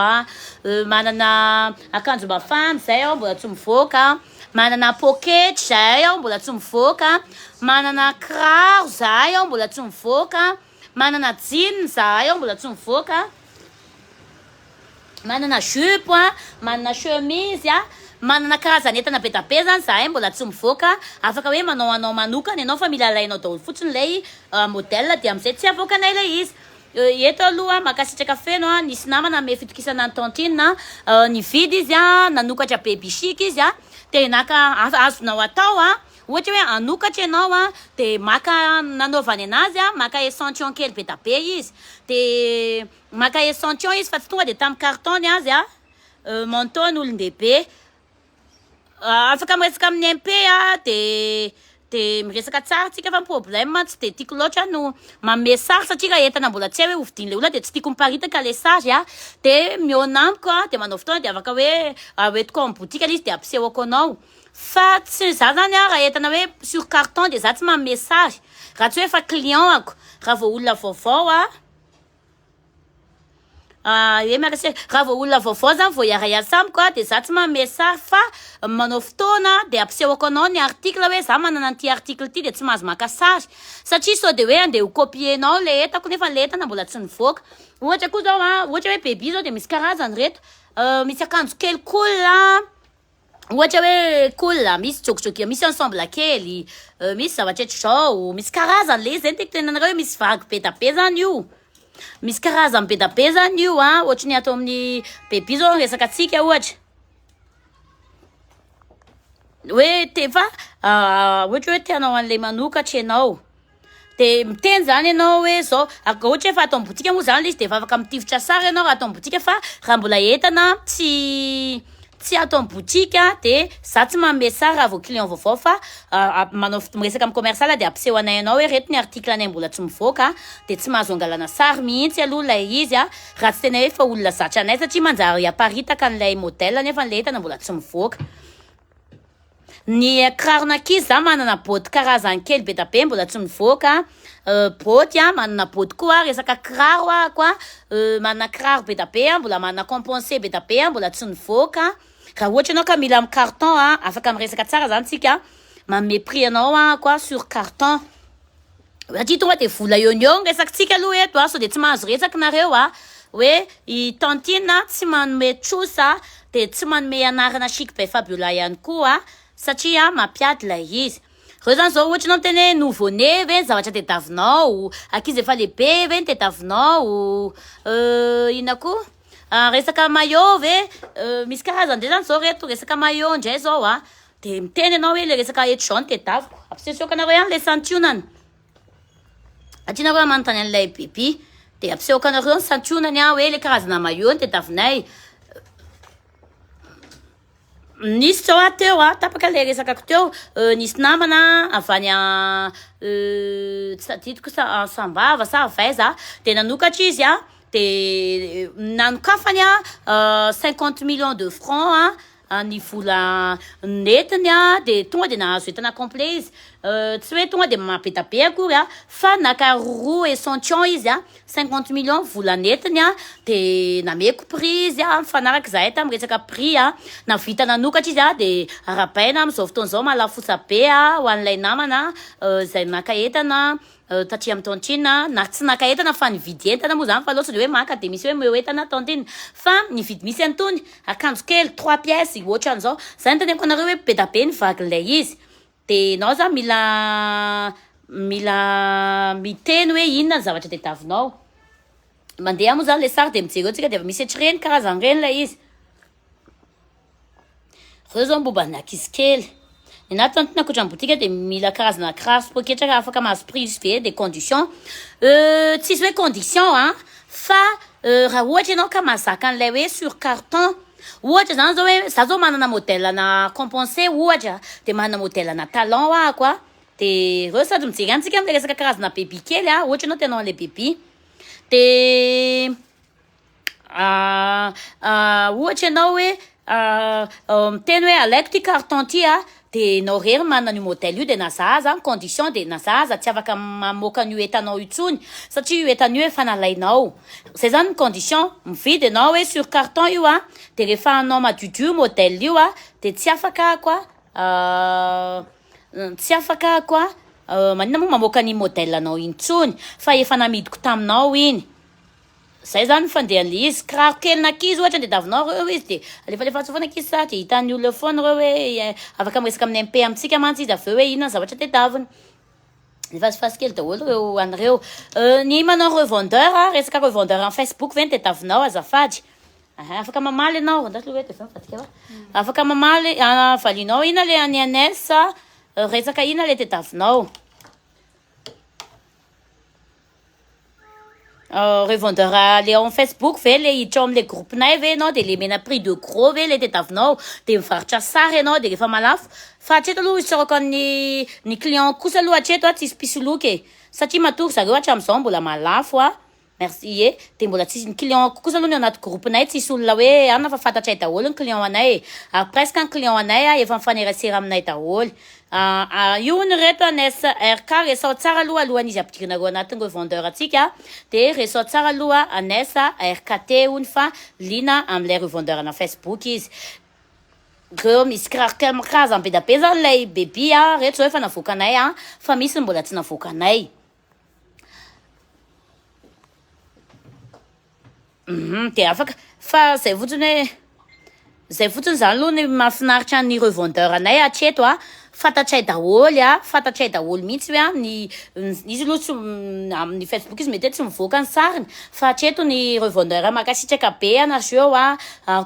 manana akanjo mafana zay ao mbola tsy mivoaka manana pocket zay ao mbola tsy mivoaka manana kiraro zay ao mbola tsy mivoaka manana jean zay ao mbola tsy mivoaka manana jupe manana chemise manana karazany entana be da be zany zahay mbola tsy mivoaka afaka hoe manao anao manokana ianao fa mila alainao daholo fotsiny lay modèle de am'izay tsy avoakanay lay izy eto aloha makasitraka feno nisy namana ame fitokisana ny tantine nividy izy nanokatra baby chic izy de naka azonao atao ohatra hoe anokatra ianao de maka nanaovany anazy maka échantillon kely be da be izy de maka échantillon izy fa tsy tonga de tamin'ny carton azy manteau n'olon-dehibe afaka miresaka amin'ny MP de miresaka tsara tsika fa problème tsy de tiako loatra no manome sary satria raha entana mbola tsy hay hoe hovidin'le olona de tsy tiako miparitaka le sary de mionamiko de manao fotoana de afaka hoe hoentiko amin'ny boutique izy de ampisehoko anao fa tsy za zany raha entana hoe sur carton de za tsy manome sary raha tsy hoe efa client ako raha vao olona vaovao hoe makasy raha vao olona vaovao zany vao iara-iasa amiko de za tsy manome sary fa manao fotoana de ampisehoko anao ny article hoe za manana an'ity article ty de tsy mahazo maka sary satria sao de hoe andeha ho copienao le entako nefa le entana mbola tsy nivoaka ohatra koa zao ohatra hoe bebi zao de misy karazany reto misy akanjo kely cool ohatra hoe cool misy jokijokia misy ensemble kely misy zavatretry zao misy karazany le zay teko tenanareo hoe misy vague be da be zany io misy karazany be da be zany io ohatra ny atao amin'ny bebi zao resaka atsika ohatra hoe te fa ohatra hoe tianao an'le manokatra ianao de miteny zany ianao hoe zao ohatra efa atao amin'ny boutique moa zany le izy de efa afaka mitivitra sary ianao raha atao amin'ny boutique fa raha mbola entana tsy atao botika dia za tsy manome sara vao client vaovao fa manao miresaka amin'ny commercial dia ampiseho anay anao hoe reto ny article anay mbola tsy mivoaka dia tsy mahazo angalana sary mihitsy aloha ilay izy raha tsy tena hoe fa olona zatra anay satria manjary aparitaka an'ilay modèle nefa n'ilay entana mbola tsy mivoaka. Ny kirarona-kizy za manana bôty karazany kely be da be mbola tsy mivoaka bôty manana bôty koa resaka kiraro koa manana kiraro be da be mbola manana compensé be da be mbola tsy mivoaka. Raha ohatra ianao ka mila amin'ny carton afaka miresaka tsara zany tsika manome prix anao koa sur carton satria tonga dia vola eo resakantsika aloha eto so dia tsy mahazo resaka nareo hoe i tantine tsy manome trosa dia tsy manome anarana chic be Fabiola ihany koa satria mampiady ilay izy. Reo zany zao ohatra ianao tena hoe nouveau-né ve zavatra tediavinao, ankizy efa lehibe ve ny tediavinao, ina koa resaka maillot ve misy karazany ndray zany zao reto resaka maillot ndray zao dia miteny ianao hoe le resaka etrao tediaviko ampisehokanareo ihany le santionany atinareo manontany an'ilay bebe dia ampisehokanareo ny santionany hoe le karazana maillot ny tediavinay. Nisy zao teo tapaka le resakako teo nisy namana avy any tsadidiko Sambava sa Vaiza dia nanokatra izy dia nanokafany 50 millions de francs ny vola netiny dia tonga dia nahazo entana complet izy tsy hoe tonga dia mampetabe akory fa naka roa échantillon izy 50 millions vola netiny dia nameko prix izy mifanaraka zahay tamin'ny resaka prix navita nanokatra izy dia arabaina amin'izao fotoana izao malafosa be ho an'ilay namana izay naka entana tatria amin'ny tantine na tsy naka entana fa nividy entana moa zany fa loatra dia hoe maka dia misy hoe meo entana tantine fa nividy misy antony akanjo kely 3 pièces ohatra an'izao zany teneko anareo hoe be da be ny vagin'ilay izy dia nao zany mila miteny hoe inona ny zavatra tediavinao mandeha moa zany le sary dia mijereo tsika dia misy etrireny karazany reny ilay izy. Reo zao momba ny ankizy kely ny anaty tantina akoatra ny botika dia mila karazana kiraro sy poketra afaka mahazo prix ve des conditions tsisy hoe condition fa raha ohatra ianao ka mahazaka an'ilay hoe sur carton ohatra zany zao hoe za zao manana modèle na compensé ohatra dia manana modèle na talon koa dia reo sady mijery antsika amin'ilay resaka karazana bebe kely ohatra ianao tenao an'ilay bebe dia ohatra ianao hoe miteny hoe alaiko ty carton ty dia nao rery manana io modèle io dia nazahaza ny condition dia nazahaza tsy afaka mamoaka an'io entanao itsony satria io entan'io efa nalainao zay zany ny condition mividy ianao hoe sur carton io dia rehefa anao madudio modèle io dia tsy afaka koa manina moa mamoaka ny modèle anao intsony fa efa namidiko taminao iny zay zany fandehan'le izy kiraro kely nakizy ohatra tediavinao reo izy dia alefalefatsy foana ankizy sa dia hitan'ny olona foana reo hoe afaka miresaka amin'ny MP amintsika mantsy izy aveo hoe inona ny zavatra tediaviny lefasifasy kely daholo reo an'ireo ny manao revendeur resaka revendeur en Facebook ve ny tediavinao azafady afaka mamaly ianao afaka mamaly valinao ina le any anes resaka ina le tediavinao revendeur le en Facebook ve le hiditra amin'ilay groupinay ve ianao dia le mena prix de gros ve le tediavinao dia mivarotra sary ianao dia rehefa malafo fa hatreto aloha isarako ny client kosa aloha hatreto tsisy pisoloky satria matory zareo hatramin'izao mbola malafo merci dia mbola tsisy ny client kosa aloha ny anaty groupinay tsisy olona hoe ana fa fantatray daholo ny client anay presque ny client anay efa mifanerasera aminay daholo io ny reto anes RK resao tsara aloha alohan'izy ampidirinareo anatin'ny revendeur atsika dia resao tsara aloha anes RKT hony fa lina amin'ilay revendeur na Facebook izy reo misy kiraro karazany be da be zany ilay bebe reto zao efa navoaka anay fa misy ny mbola tsy navoaka anay dia afaka fa zay fotsiny zany aloha ny mahafinaritra ny revendeur anay hatreto fantatray daholo mihitsy hoe izy aloha amin'ny Facebook izy mety tsy mivoaka ny sariny fa hatreto ny revendeur makasitraka be anareo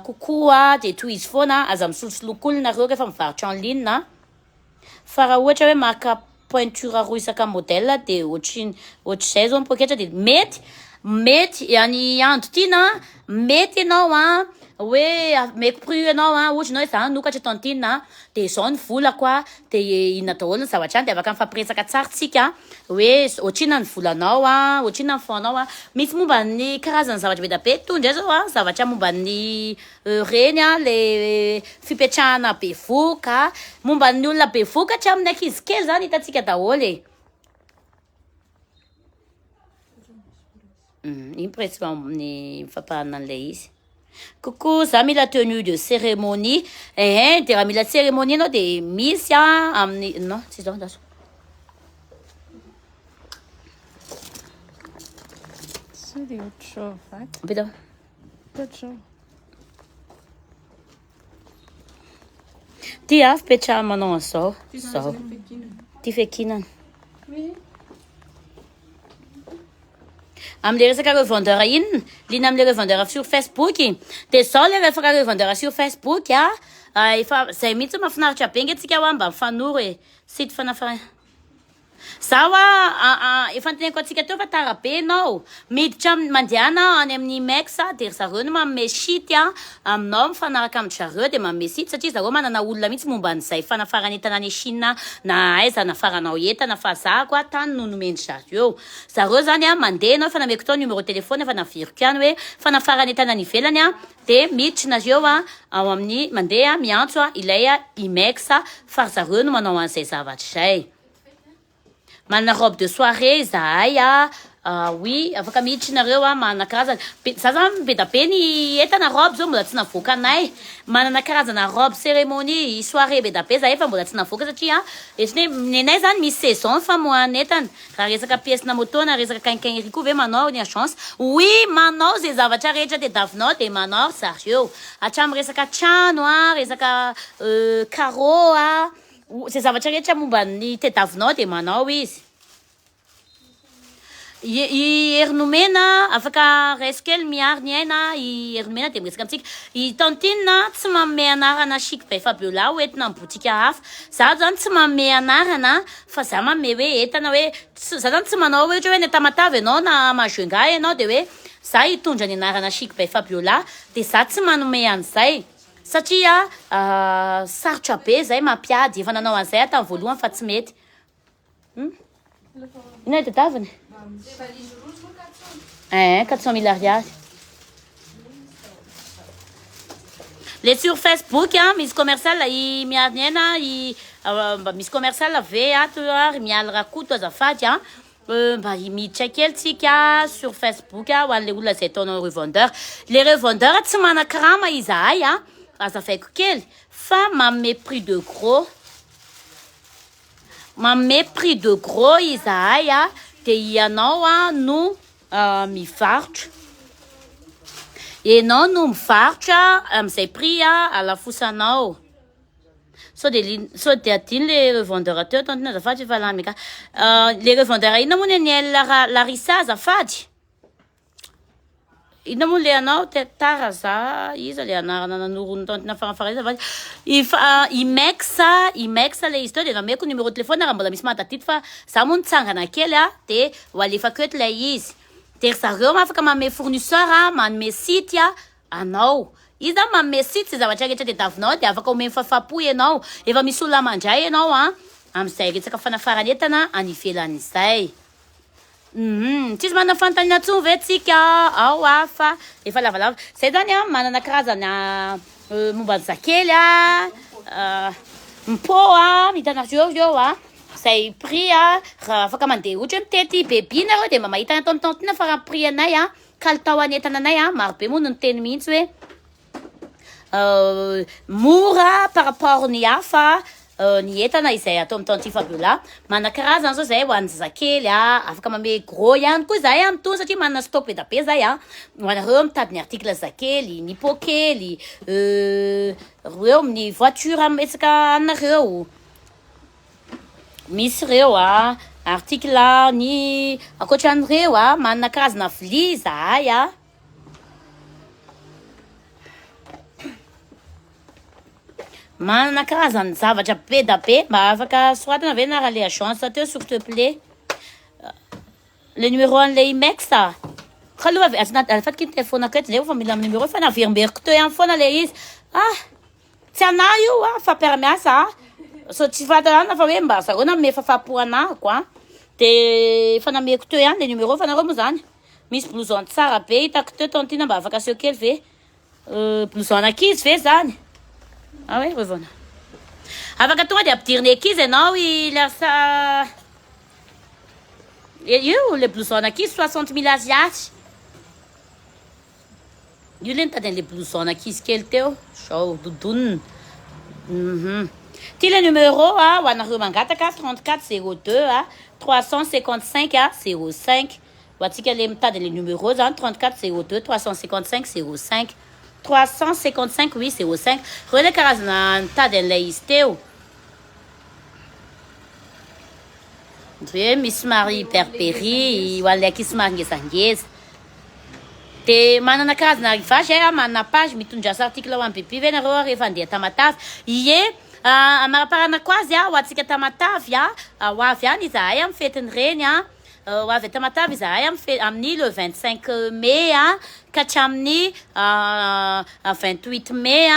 kokoa dia toy izy foana aza misolosolokoly nareo rehefa mivarotra en ligne fa raha ohatra hoe maka pointure roa isaka modèle dia ohatr'izay zao ny poketra dia mety mety any andro ty na mety ianao a hoe mépris ianao a ohatra ianao za nokatra tantiny na de zao ny volako a de inona daholo ny zavatra any de afaka mifampiresaka tsara tsika hoe ohatrina ny volanao a ohatrina ny fonao a misy momba ny karazana zavatra be da be tondra zao a zavatra momba ny reny a le fipetrahana bevoka momba ny olona bevokatra amin'ny ankizy kely zany hitantsika daholo e. Impression amin'ny fampahana an'ilay izy. Coucou, za mila tenue de cérémonie. De raha mila cérémonie anao de misy amin'ny non, tsy zao ndaso. Det är gjort så faktiskt. Vidare. Gjort så. Ty fipetrahamanao an'izao. Zao. Ty fekinana. Amle resaka revendeur inona lina amle revendeur sur Facebook de zao le resaka revendeur sur Facebook efa zay mihitsy mahafinaritra be nge tsika mba mifanoro e site fanafara zao efa anteneko atsika teo fa tara be anao miditra mandehana any amin'ny Mex de zareo no manome site aminao mifanaraka amin'ny zareo de manome site satria zareo manana olona mihitsy momba an'izay fanafarana entana any Chine na aiza nafaranao entana fa za koa tany no nomeny zareo zany mandeha anao fa nameko tao numéro téléphone efa naviriko any hoe fanafarana entana any ivelany de miditra nareo ao amin'ny mandeha miantso ilay Imex fa zareo no manao an'izay zavatra zay. Manana robe de soirée zahay oui afaka miditra nareo manana karazana za zany be da be ny entana robe zao mbola tsy navoaka anay manana karazana robe cérémonie soirée be da be zahay fa mbola tsy navoaka satria esy nenay zany misy saison famoahana entana raha resaka pièce na moto na resaka quincaillerie koa ve manao ny agence oui manao zay zavatra rehetra tediavinao de manao zareo hatramin'ny resaka trano resaka carreau zay zavatra rehetra momba ny tediavinao de manao izy. I hernomena afaka raisikely miary ny aina i hernomena de miresaka amitsika i tantine tsy manome anarana chic by Fabiola hoentina amin'ny botika hafa za zany tsy manome anarana fa za manome hoe entana hoe za zany tsy manao ohatra hoe netamatavy ianao na majoenga ianao de hoe za hitondra ny anarana chic by Fabiola de za tsy manome an'izay satria sarotra be zay mampiady efa nanao an'izay tamin'ny voalohany fa tsy mety ina tadiaviny 400 000 ariary. Le sur Facebook misy commercial i miarniena misy commercial ve ato ary miala rakoto azafady mba miditra kely tsika sur Facebook ho an'le olona zay ataonao revendeur le revendeur tsy manakrama izahay azafaiko kely fa manome prix de gros izahay de ianao no mivarotra ianao no mivarotra amin'izay prix alafosanao so de adiny le revendeur teo tantiny azafady efa lamika le revendeur ina moa ny Larissa azafady ina moa le anao tara za iza le anarana nanorony tantiny farafara azafady Imex le izy teo de nameko numéro téléphone raha mbola misy mahatadity fa za moa nitsangana kely de hoalefako eto lay izy de zareo afaka manome fournisseur manome site anao izy zany manome site zay zavatra rehetra tediavinao de afaka omeny fafapo ianao efa misy olona mandray ianao amin'izay resaka fanafarana entana any ivelan'izay tsisy manana fanontaniana tsony ve tsika ao fa efa lavalava zay zany manana karazana momba ny zakely mpo mitanareo eo zay prix raha afaka mandeha ohatra mitety bebi nareo de mahita atao mitantona fa raha prix anay kalitao anentana anay marobe moa no niteny mihitsy hoe mora par rapport ny hafa ny entana izay atao amin'ny tanty Fabiola manakarazana zao zay ho an'ny zazakely afaka manome gros ihany koa zahay amitony satria manana stock be da be zay ho anareo mitady ny article zakely ny pokely reo amin'ny voiture metsaka anareo misy reo article ny akoatran'ireo manana karazana vilia zahay manana karazana zavatra be da be mba afaka soratana ve na raha le agence teo s'il te plaît le numéro an'le Imex خلوها في أثناء الفات كنت تليفون كنت ليه فمن لما نمرو فأنا في رمبيركتو يا فونا ليس تيانايو fa permeasa so tsy fatana fa hoe mba zarona mefa poana quoi de fa nameko teo ihany le numéro fa nareo moa zany misy blouson tsara be hitako teo tontina mba afaka aseho kely ve blouson ankizy ve zany ah ouais revona afaka tonga de ampidiriny ankizy ianao i lasa io le blouson ankizy 60 000 asiaty io le nitady an'le blouson ankizy kely teo sao dodonina Ty le numéro ho anareo mangataka 3402 355 05 ho antsika le mitady le numéro zany 3402 355 05 355 oui 05 reo le karazana nitady an'ilay izy teo hoe misy mari perpéry ho an'ilay ankizy mari ngezangeza de manana karazana arrivage manana page mitondrasa article ho amin'ny biby ve nareo rehefa andeha Tamatavy ie amaraparana koa azy ho antsika Tamatavy ho avy any izahay amin'ny fetiny reny ho avy Tamatavy izahay amin'ny le 25 mai ka hatramin'ny 28 mai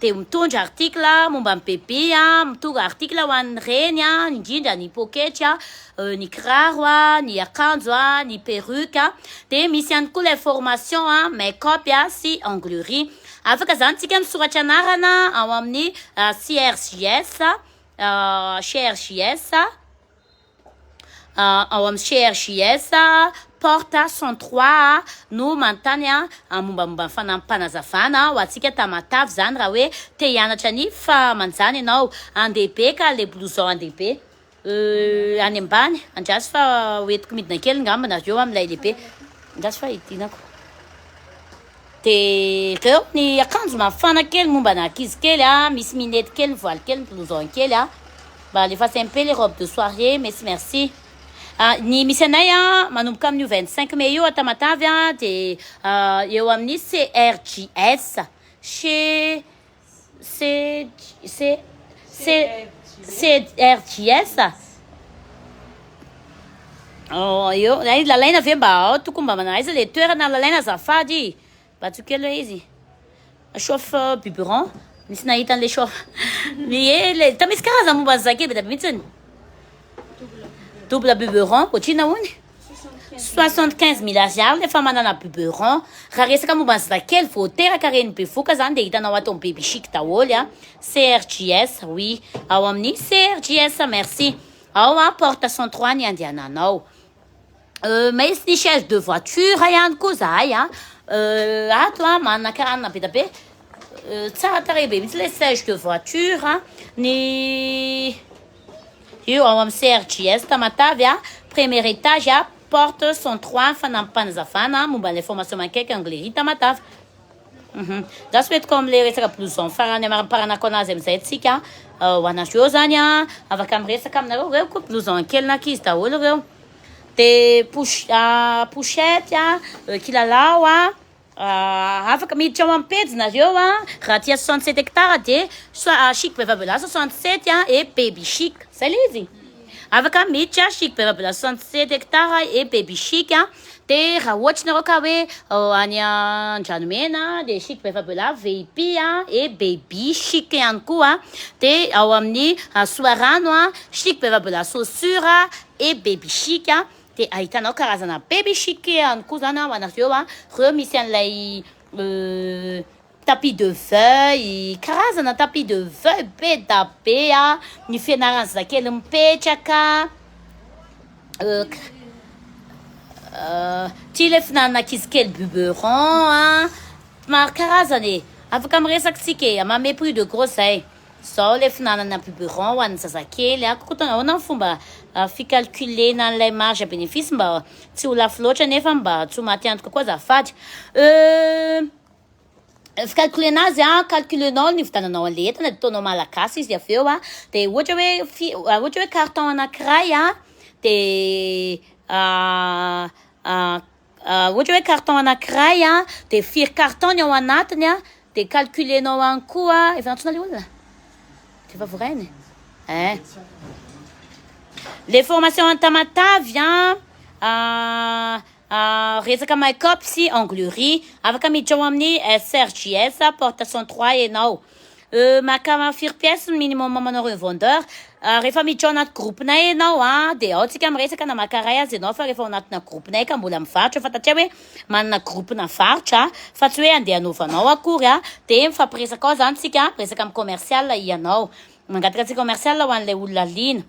de mitondra article momba amin'ny bebe mitondra article ho an'ny reny indrindra ny poketra ny kiraro ny akanjo ny perruque de misy ihany koa la formation make-up sy onglerie afaka zany tsika misoratra anarana ao amin'ny CRJS ao amin'ny CRJS porte 103 no manontany mombamomba ny fanampanazavana ho antsika Tamatavy zany raha hoe te hianatra ny fahamanjana ianao andehibe ka le blouson andehibe any ambany andrasy fa hoentiko midina kely ngambana avy eo amin'ilay lehibe andrasy fa hidinako de reo ny akanjo mafana kely momba na ankizy kely misy minety kely voile kely blouson kely mba lefa simpe les robes de soirée merci ny misy anay manomboka amin'ny 25 mai io Tamatavy de eo amin'ny CRJS CRJS io lalaina ve mba ao tokony mba manaiza le toerana lalaina azafady mba tsokely hoe izy chauffe biberon misy nahita an'le chauffe le ta misy karazana momba an'zakely be da mihitsiny double biberon otrina hony 75 000 ariary lefa manana biberon raha resaka momba ny zakely vao teraka reny bevoka zany de hitanao ato amin'ny baby chic daholy CRJS oui ao amin'ny CRJS merci ao porte 103 ny andehananao misy ny chaise de voiture ihany koa zahay ato manana karanana be da be tsara tarehy be mihitsy le chaise de voiture ny io ao amin'ny CRJS Tamatavy premier étage porte 103 fanampanazavana momba ny formation makaiky anglerie Tamatavy da sy mety ko am'le resaka blouson farany amaraparanako anazy am'izay tsika ho anareo zany afaka miresaka aminareo reo koa blouson kely nakizy daholo reo de pochette kilalao afaka miditra ao amin'ny pejinareo raha tia 67 hectares de chic bevabela 67 et baby chic zay le izy afaka miditra chic bevabela 67 hectares et baby chic de raha ohatra nareo ka hoe any Andranomena de chic bevabela VIP et baby chic ihany koa de ao amin'ny Soarano chic bevabela chaussure et baby chic de ahitanao karazana baby chic ihany koa zany ho anareo reo misy an'ilay tapis de feuille karazana tapis de feuille be da be ny fianarana zakely mipetraka ty le finanana ankizy kely biberon maro karazany afaka miresaka tsika mame prix de gros zay zao le finanana biberon ho an'ny zazakely kokoa ahoana ny fomba ficalculena an'ilay marge bénéfice mba tsy ho lafo loatra nefa mba tsy ho maty antoka koa azafady ficalculena azy calculenao ny vidananao an'le entana de ataonao malagasy izy avy eo de ohatra hoe carton anankiray de ohatra hoe carton anankiray de firy carton ny ao anatiny de calculenao any koa efa nantsona le olona efa vorainy les formations en Tamatavy resaka make-up sy anglerie afaka miditra ao amin'ny SRJS porte 103 ianao maka mafiry pièce minimum manao revendeur rehefa miditra ao anaty groupinay ianao dia ao tsika miresaka na makaray azy ianao fa rehefa ao anatina groupinay ka mbola mivarotra fa tatria hoe manana groupina varotra fa tsy hoe andeha anovanao akory dia mifampiresaka ao zany tsika resaka amin'ny commercial ianao mangataka tsika commercial ho an'ilay olona liana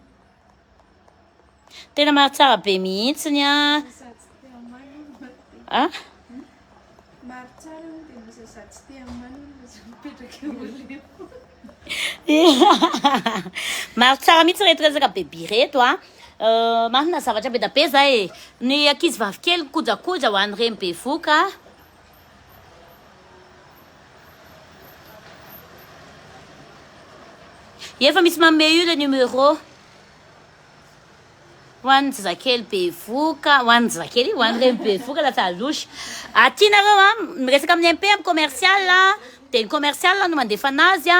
tena mahatsara be mihitsiny maro tsara mihitsy retoresaka bebi reto manana zavatra be da be zay ny ankizy vavikely kojakoja ho an'ny reny be voka efa misy manome io le numéro ho an'ny zazakely be voka ho an'ny zazakely ho an'ny reny be voka lasa alosy tianareo miresaka amin'ny MP amin'ny commercial dia ny commercial no mandefa anazy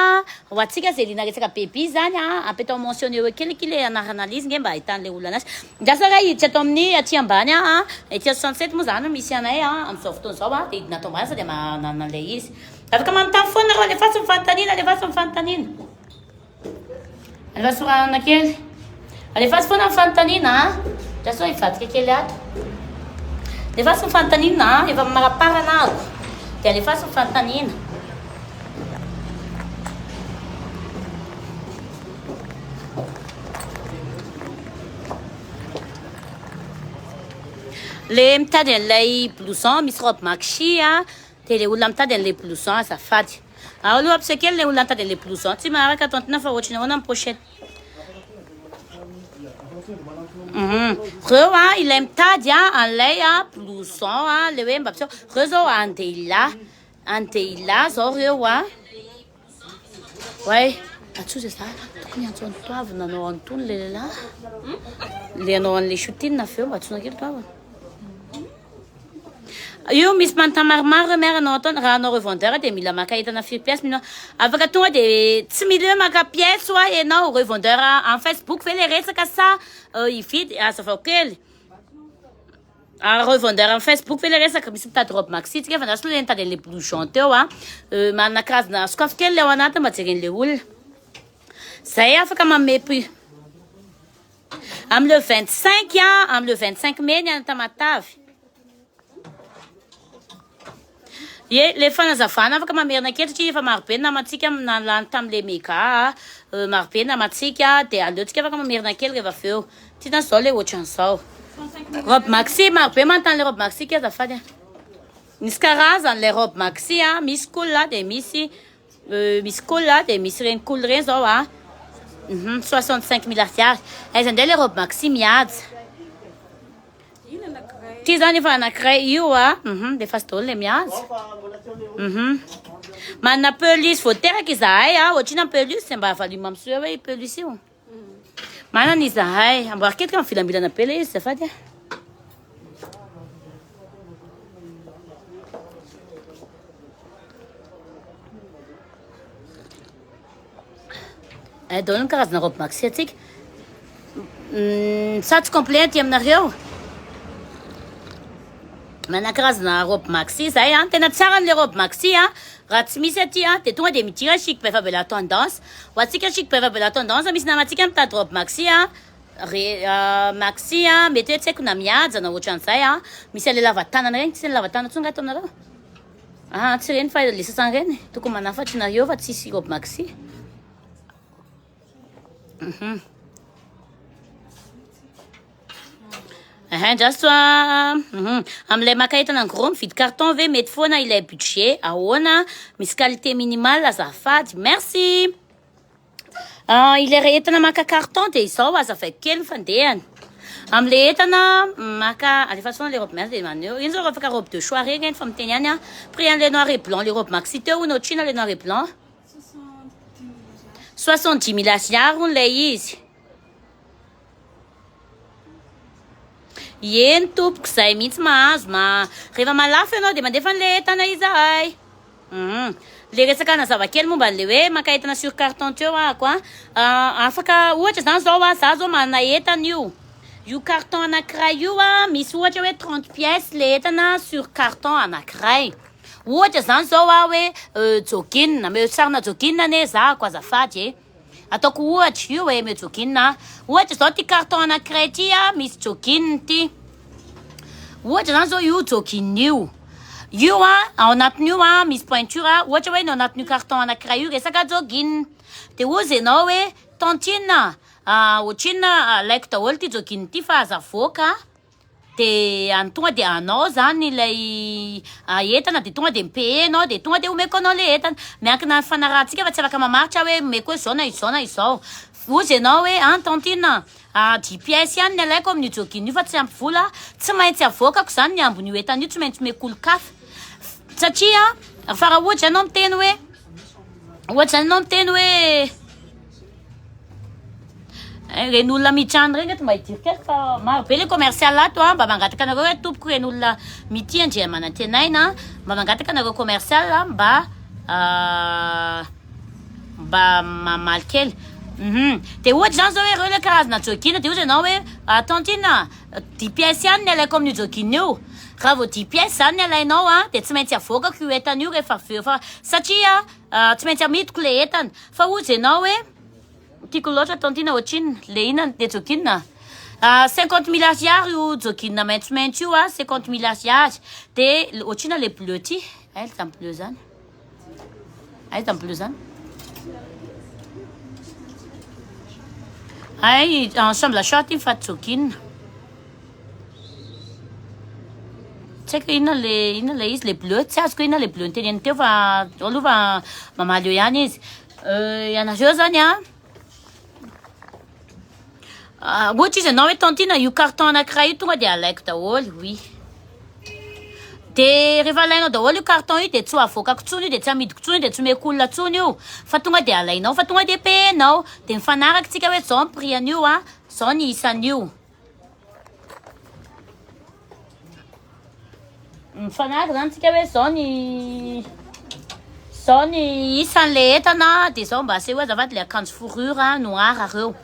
ho atsika zay lina resaka bebi zany ampetao mentionné eo keliky le anaran'alizy nge mba ahitan'le olona anazy ndasa raha hiditra atao amin'ny aty ambany aty 67 moa zany misy anay amin'izao fotoana zao dia hidina atao ambany sady manana an'ilay izy afaka manontany foana nareo alefatsy mifantanina alefatsy mifantanina alefatsy rana kely alefatsy foana mifantanina ndasa hivadika kely ato alefatsy mifantanina efa maraparana ako dia alefatsy mifantanina le mitady an'ilay blouson misy robe maxi dia le olona mitady an'ilay blouson azafady aloha aby sekely le olona mitady an'ilay blouson tsy maharaka atontina fa ohatrany ahoana amin'ny pochette reo ilay mitady an'ilay blouson le hoe mba piseo reo zao andeila zao reo way atsoza za tokony antso antoavina anao antony le lehilahy le anao an'le shooting feo mba atsona kely toavina io misy manontany maromaro miara anao atao raha anao revendeur dia mila maka entana firy pièce minao afaka tonga dia tsy mila hoe maka pièce ianao revendeur en Facebook ve le resaka sa hividy azava kely revendeur en Facebook ve le resaka misy mitady robe maxi tsika fa ndasy le mitady an'le blouson teo manana karazana sokafy kely le ao anaty mba jeren'le olona zay afaka mamepy amin'ny le 25 amin'ny le 25 mai ny any Tamatavy le fanazavana afaka mamerina kely satria efa marobe namatsika nalany tamin'le mega marobe namatsika dia aleotsika afaka mamerina kely rehefa avy eo tiana zao le ohatran'izao robe maxi marobe manontany le robe maxi ke azafady misy karazany le robe maxi misy cool dia misy cool dia misy reny cool reny zao 65 000 ariary aiza ndray le robe maxi mihaja ty zany efa anankiray io dia efa sy daholo le mihaja manana pelus voateraka izahay ohatrina pelus mba avalimo am'soa hoe pelus io manana izahay amboary ketika mivilambilana be le izy zafady daholo ny karazana robe maxi atsika sa tsy complet aminareo manana karazana robe maxi zay tena tsara n'le robe maxi raha tsy misy aty dia tonga dia midira chic befa bela tendance ho atsika chic befa bela tendance misy namatsika mitady robe maxi maxi mety hoe tsy haiko na mihaja na ohatran'izay misy ale lavatanana reny tsisy le lavatanana tsonga ataonareo tsy reny fa le sasany reny tokony manafatry nareo fa tsisy robe maxi ndraso amin'ilay maka entana gros mividy carton ve mety foana ilay budget ahoana misy qualité minimale azafady merci ilay entana maka carton dia izao azafady kely fandehany amin'ilay entana maka alefa foana le robe maxi dia maneo iny zao afaka robe de choix reny fa miteny any prix an'le noir et blanc le robe maxi teo no trina le noir et blanc 70 000 ariary on'ilay izy eny tompoko zay mihitsy mahazo rehefa malafo ianao dia mandefa n'le entana izahay le resaka nazava-kely momba n'le hoe maka entana sur carton teo ako afaka ohatra zany zao za zao manana entana io io carton anankiray io misy ohatra hoe 30 pièces le entana sur carton anankiray. Ohatra zany zao hoe jogging, me sarina jogging ane zahako azafady ataoko ohatra io me jogging. Ohatra zao ty carton anankiray ty misy jogging ty. Ohatra zany zao io jogging io. Io ao anatin'io misy pointure ohatra hoe ao anatin'io carton anankiray io resaka jogging. De ozy ianao hoe tantine ohatrina alaiko daholo ty jogging ty fa aza voaka. De tonga de anao zany ilay entana de tonga de mipaye anao de tonga de omeko anao le entana. Miankina ny fanarahantsika fa tsy afaka mamaritra hoe omeko hoe zao na izao na izao. Ozy ianao hoe tantine 10 pièces ihany ny alaiko amin'ny jogging io fa tsy ampy vola, tsy maintsy avoakako zany ny ambon'io entana io, tsy maintsy omeko olo-kafa. Satria fa raha ohatra ianao miteny hoe reny olona mitrano regny eto mba hidirika fa maro be le commercial ato mba mangataka anareo hoe tompoko reny olona mity andriamanantenaina mba mangataka anareo commercial mba mamaly kely. De ohatra zany zao hoe reo le karazana jogging de ozy ianao hoe tantine 10 pièces ihany ny alaiko amin'ny jogging io. Raha vao 10 pièces zany ny alainao de tsy maintsy avoakako io entana io rehefa aveo fa satria tsy maintsy amidiko le entana. Fa ozy ianao hoe tiako loatra tantine ohatriny le inona le jogging 50 000 ariary io jogging maitsomaitso io 50 000 ariary. De ohatrina le bleu ty aiza tamy bleu zany ensemble short iny fa jogging. Tsy haiko inona le izy le bleu, tsy azoko inona le bleu nyteneny teo fa aloha mamaly eo ihany izy. Ianareo zany ohatra izy ianao hoe tantine io carton anankiray io tonga de alaiko daholo oui. De rehefa alainao daholo io carton io de tsy avoakako tsony io de tsy amidiko tsony de tsy omeko olona tsony io fa tonga de alainao fa tonga de payenao de mifanaraka tsika hoe zao ny prix an'io zao ny isan'io. Mifanaraka zany tsika hoe zao ny isan'le entana de zao mba ase hoe azafady le akanjo fourrure noir reo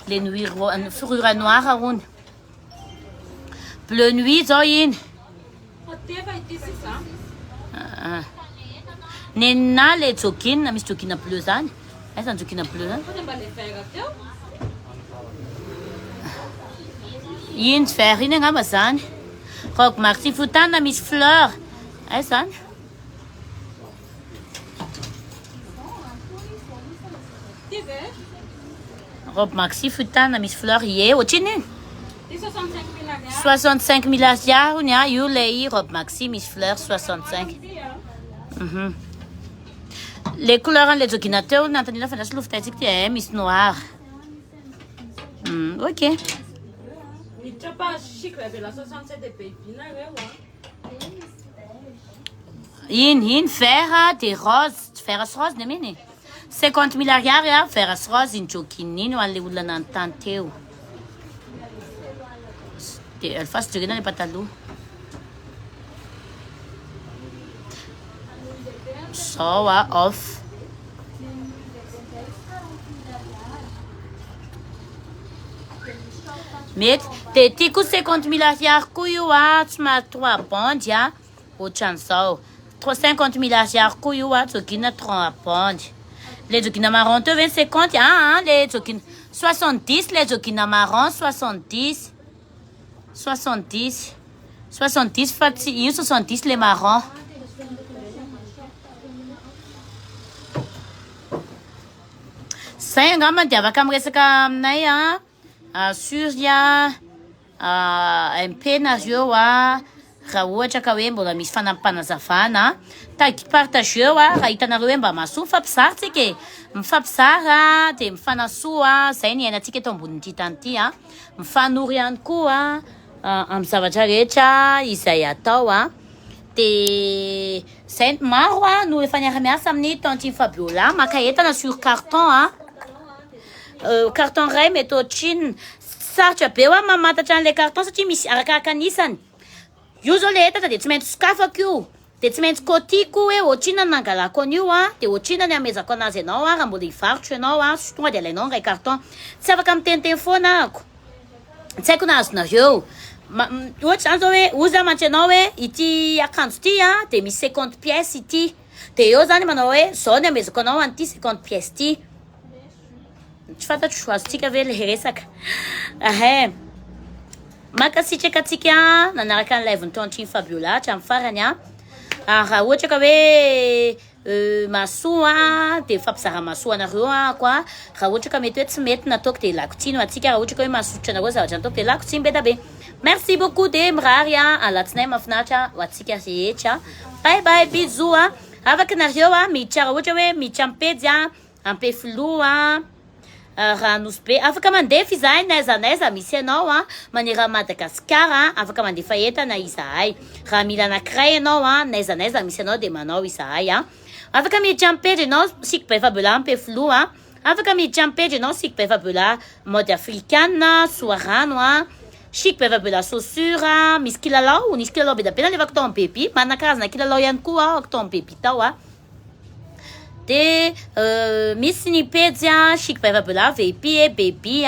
le fourrure noir rony bleu nuit zao iny. Nenina le jogging misy jogging bleu zany aiza ny jogging bleu zany iny vert iny angamba zany. Robe maxi foutana misy fleur aiza zany robe maxi foutana misy fleur ohatriny iny 65 000 ariary ony io le robe maxi misy fleur 65. Les couleurs les jogging teo nantanila fandrasy lofitaitsika ty misy noir. Ok. Iny vert de rose, vert sy rose nemeny 50 000 ariary vert sy rose iny jogging iny ho an'le olona nanontany teo. De alfasy jerena le pataloha zao off. Mety de ty koa 50 000 ariary koa io somary 3 bandy ohatran'izao 50 000 ariary koa io jogging 3 bandy. Le jogging marron teo 50 le jogging 70 le jogging marron 70 fa tsy io 70 le marron. Zay angamba de avaka miresaka aminay surya MP nareo raha ohatra ka hoe mbola misy fanampanazavana partage raha hitanareo hoe mba mahasoa mifampizarytsika mifampizara de mifanasoa zay ny ainatsika eto ambonin'ity tany ity mifanory ihany koa amin'ny zavatra rehetra izay atao de zay maro no efa niara-miasa amin'ny tantine Fabiola maka entana sur carton carton ray mety ohatriny sarotra be mamantatra an'le carton satria misy arakaraka anisany. Io zao le entana de tsy maintsy sokafako io de tsy maintsy kotiko hoe ohatrina nangalako an'io de ohatrina ny amezako anazy ianao raha mbola hivarotro ianao tonga de alainao ray carton tsy afaka miteniteny foana ako tsy haiko na azonareo ohatra zany zao hoe ozy mantsy anao hoe ity akanjo ity a de misy 50 pièces ity de eo zany manao hoe zao ny amezako anao an'ity 50 pièces ity tsy fantatro azotsika ve le resaka makasitraka atsika nanaraka ny live-ny Tantine Fabiola hatramin'ny farany a raha ohatra ka hoe masoa de fampizara masoa anareo koa raha ohatra ka mety hoe tsy mety nataoko de lakotsiny atsika raha ohatra ka hoe masotra anareo zavatra nataoko de lakotsiny be da be merci beaucoup de mirary alatsinahy mafinaritra ho atsika rehetra bye bye bisous afaka nareo miditra raha ohatra hoe miditra ampejy ampefilo raha nosy be afaka mandefa izahay naiza misy anao manera Madagasikara afaka mandefa entana izahay raha mila anankiray anao naiza misy anao de manao izahay afaka miditra ampejy anao Chic by Fabiola ampefilo afaka miditra ampejy anao Chic by Fabiola mode africaine soarano Chic by Fabiola chaussure misy kilalao be da be nalevako tao amin'ny baby manana karazana kilalao ihany koa ako tao amin'ny baby tao de misy ny pejy Chic by Fabiola VIP et baby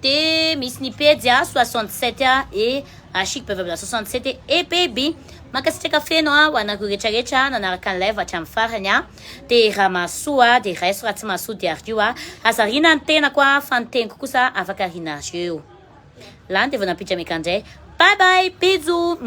de misy ny pejy 67 et Chic by Fabiola 67 et baby makasitraka feno ho anareo rehetrarehetra nanaraka ny live hatramin'ny farany de raha masoa de raiso raha tsy masoa de ario azarina ny tenako fa ny teniko kosa afaka arinareo lany de vao nampitra mekandray bye bye bisous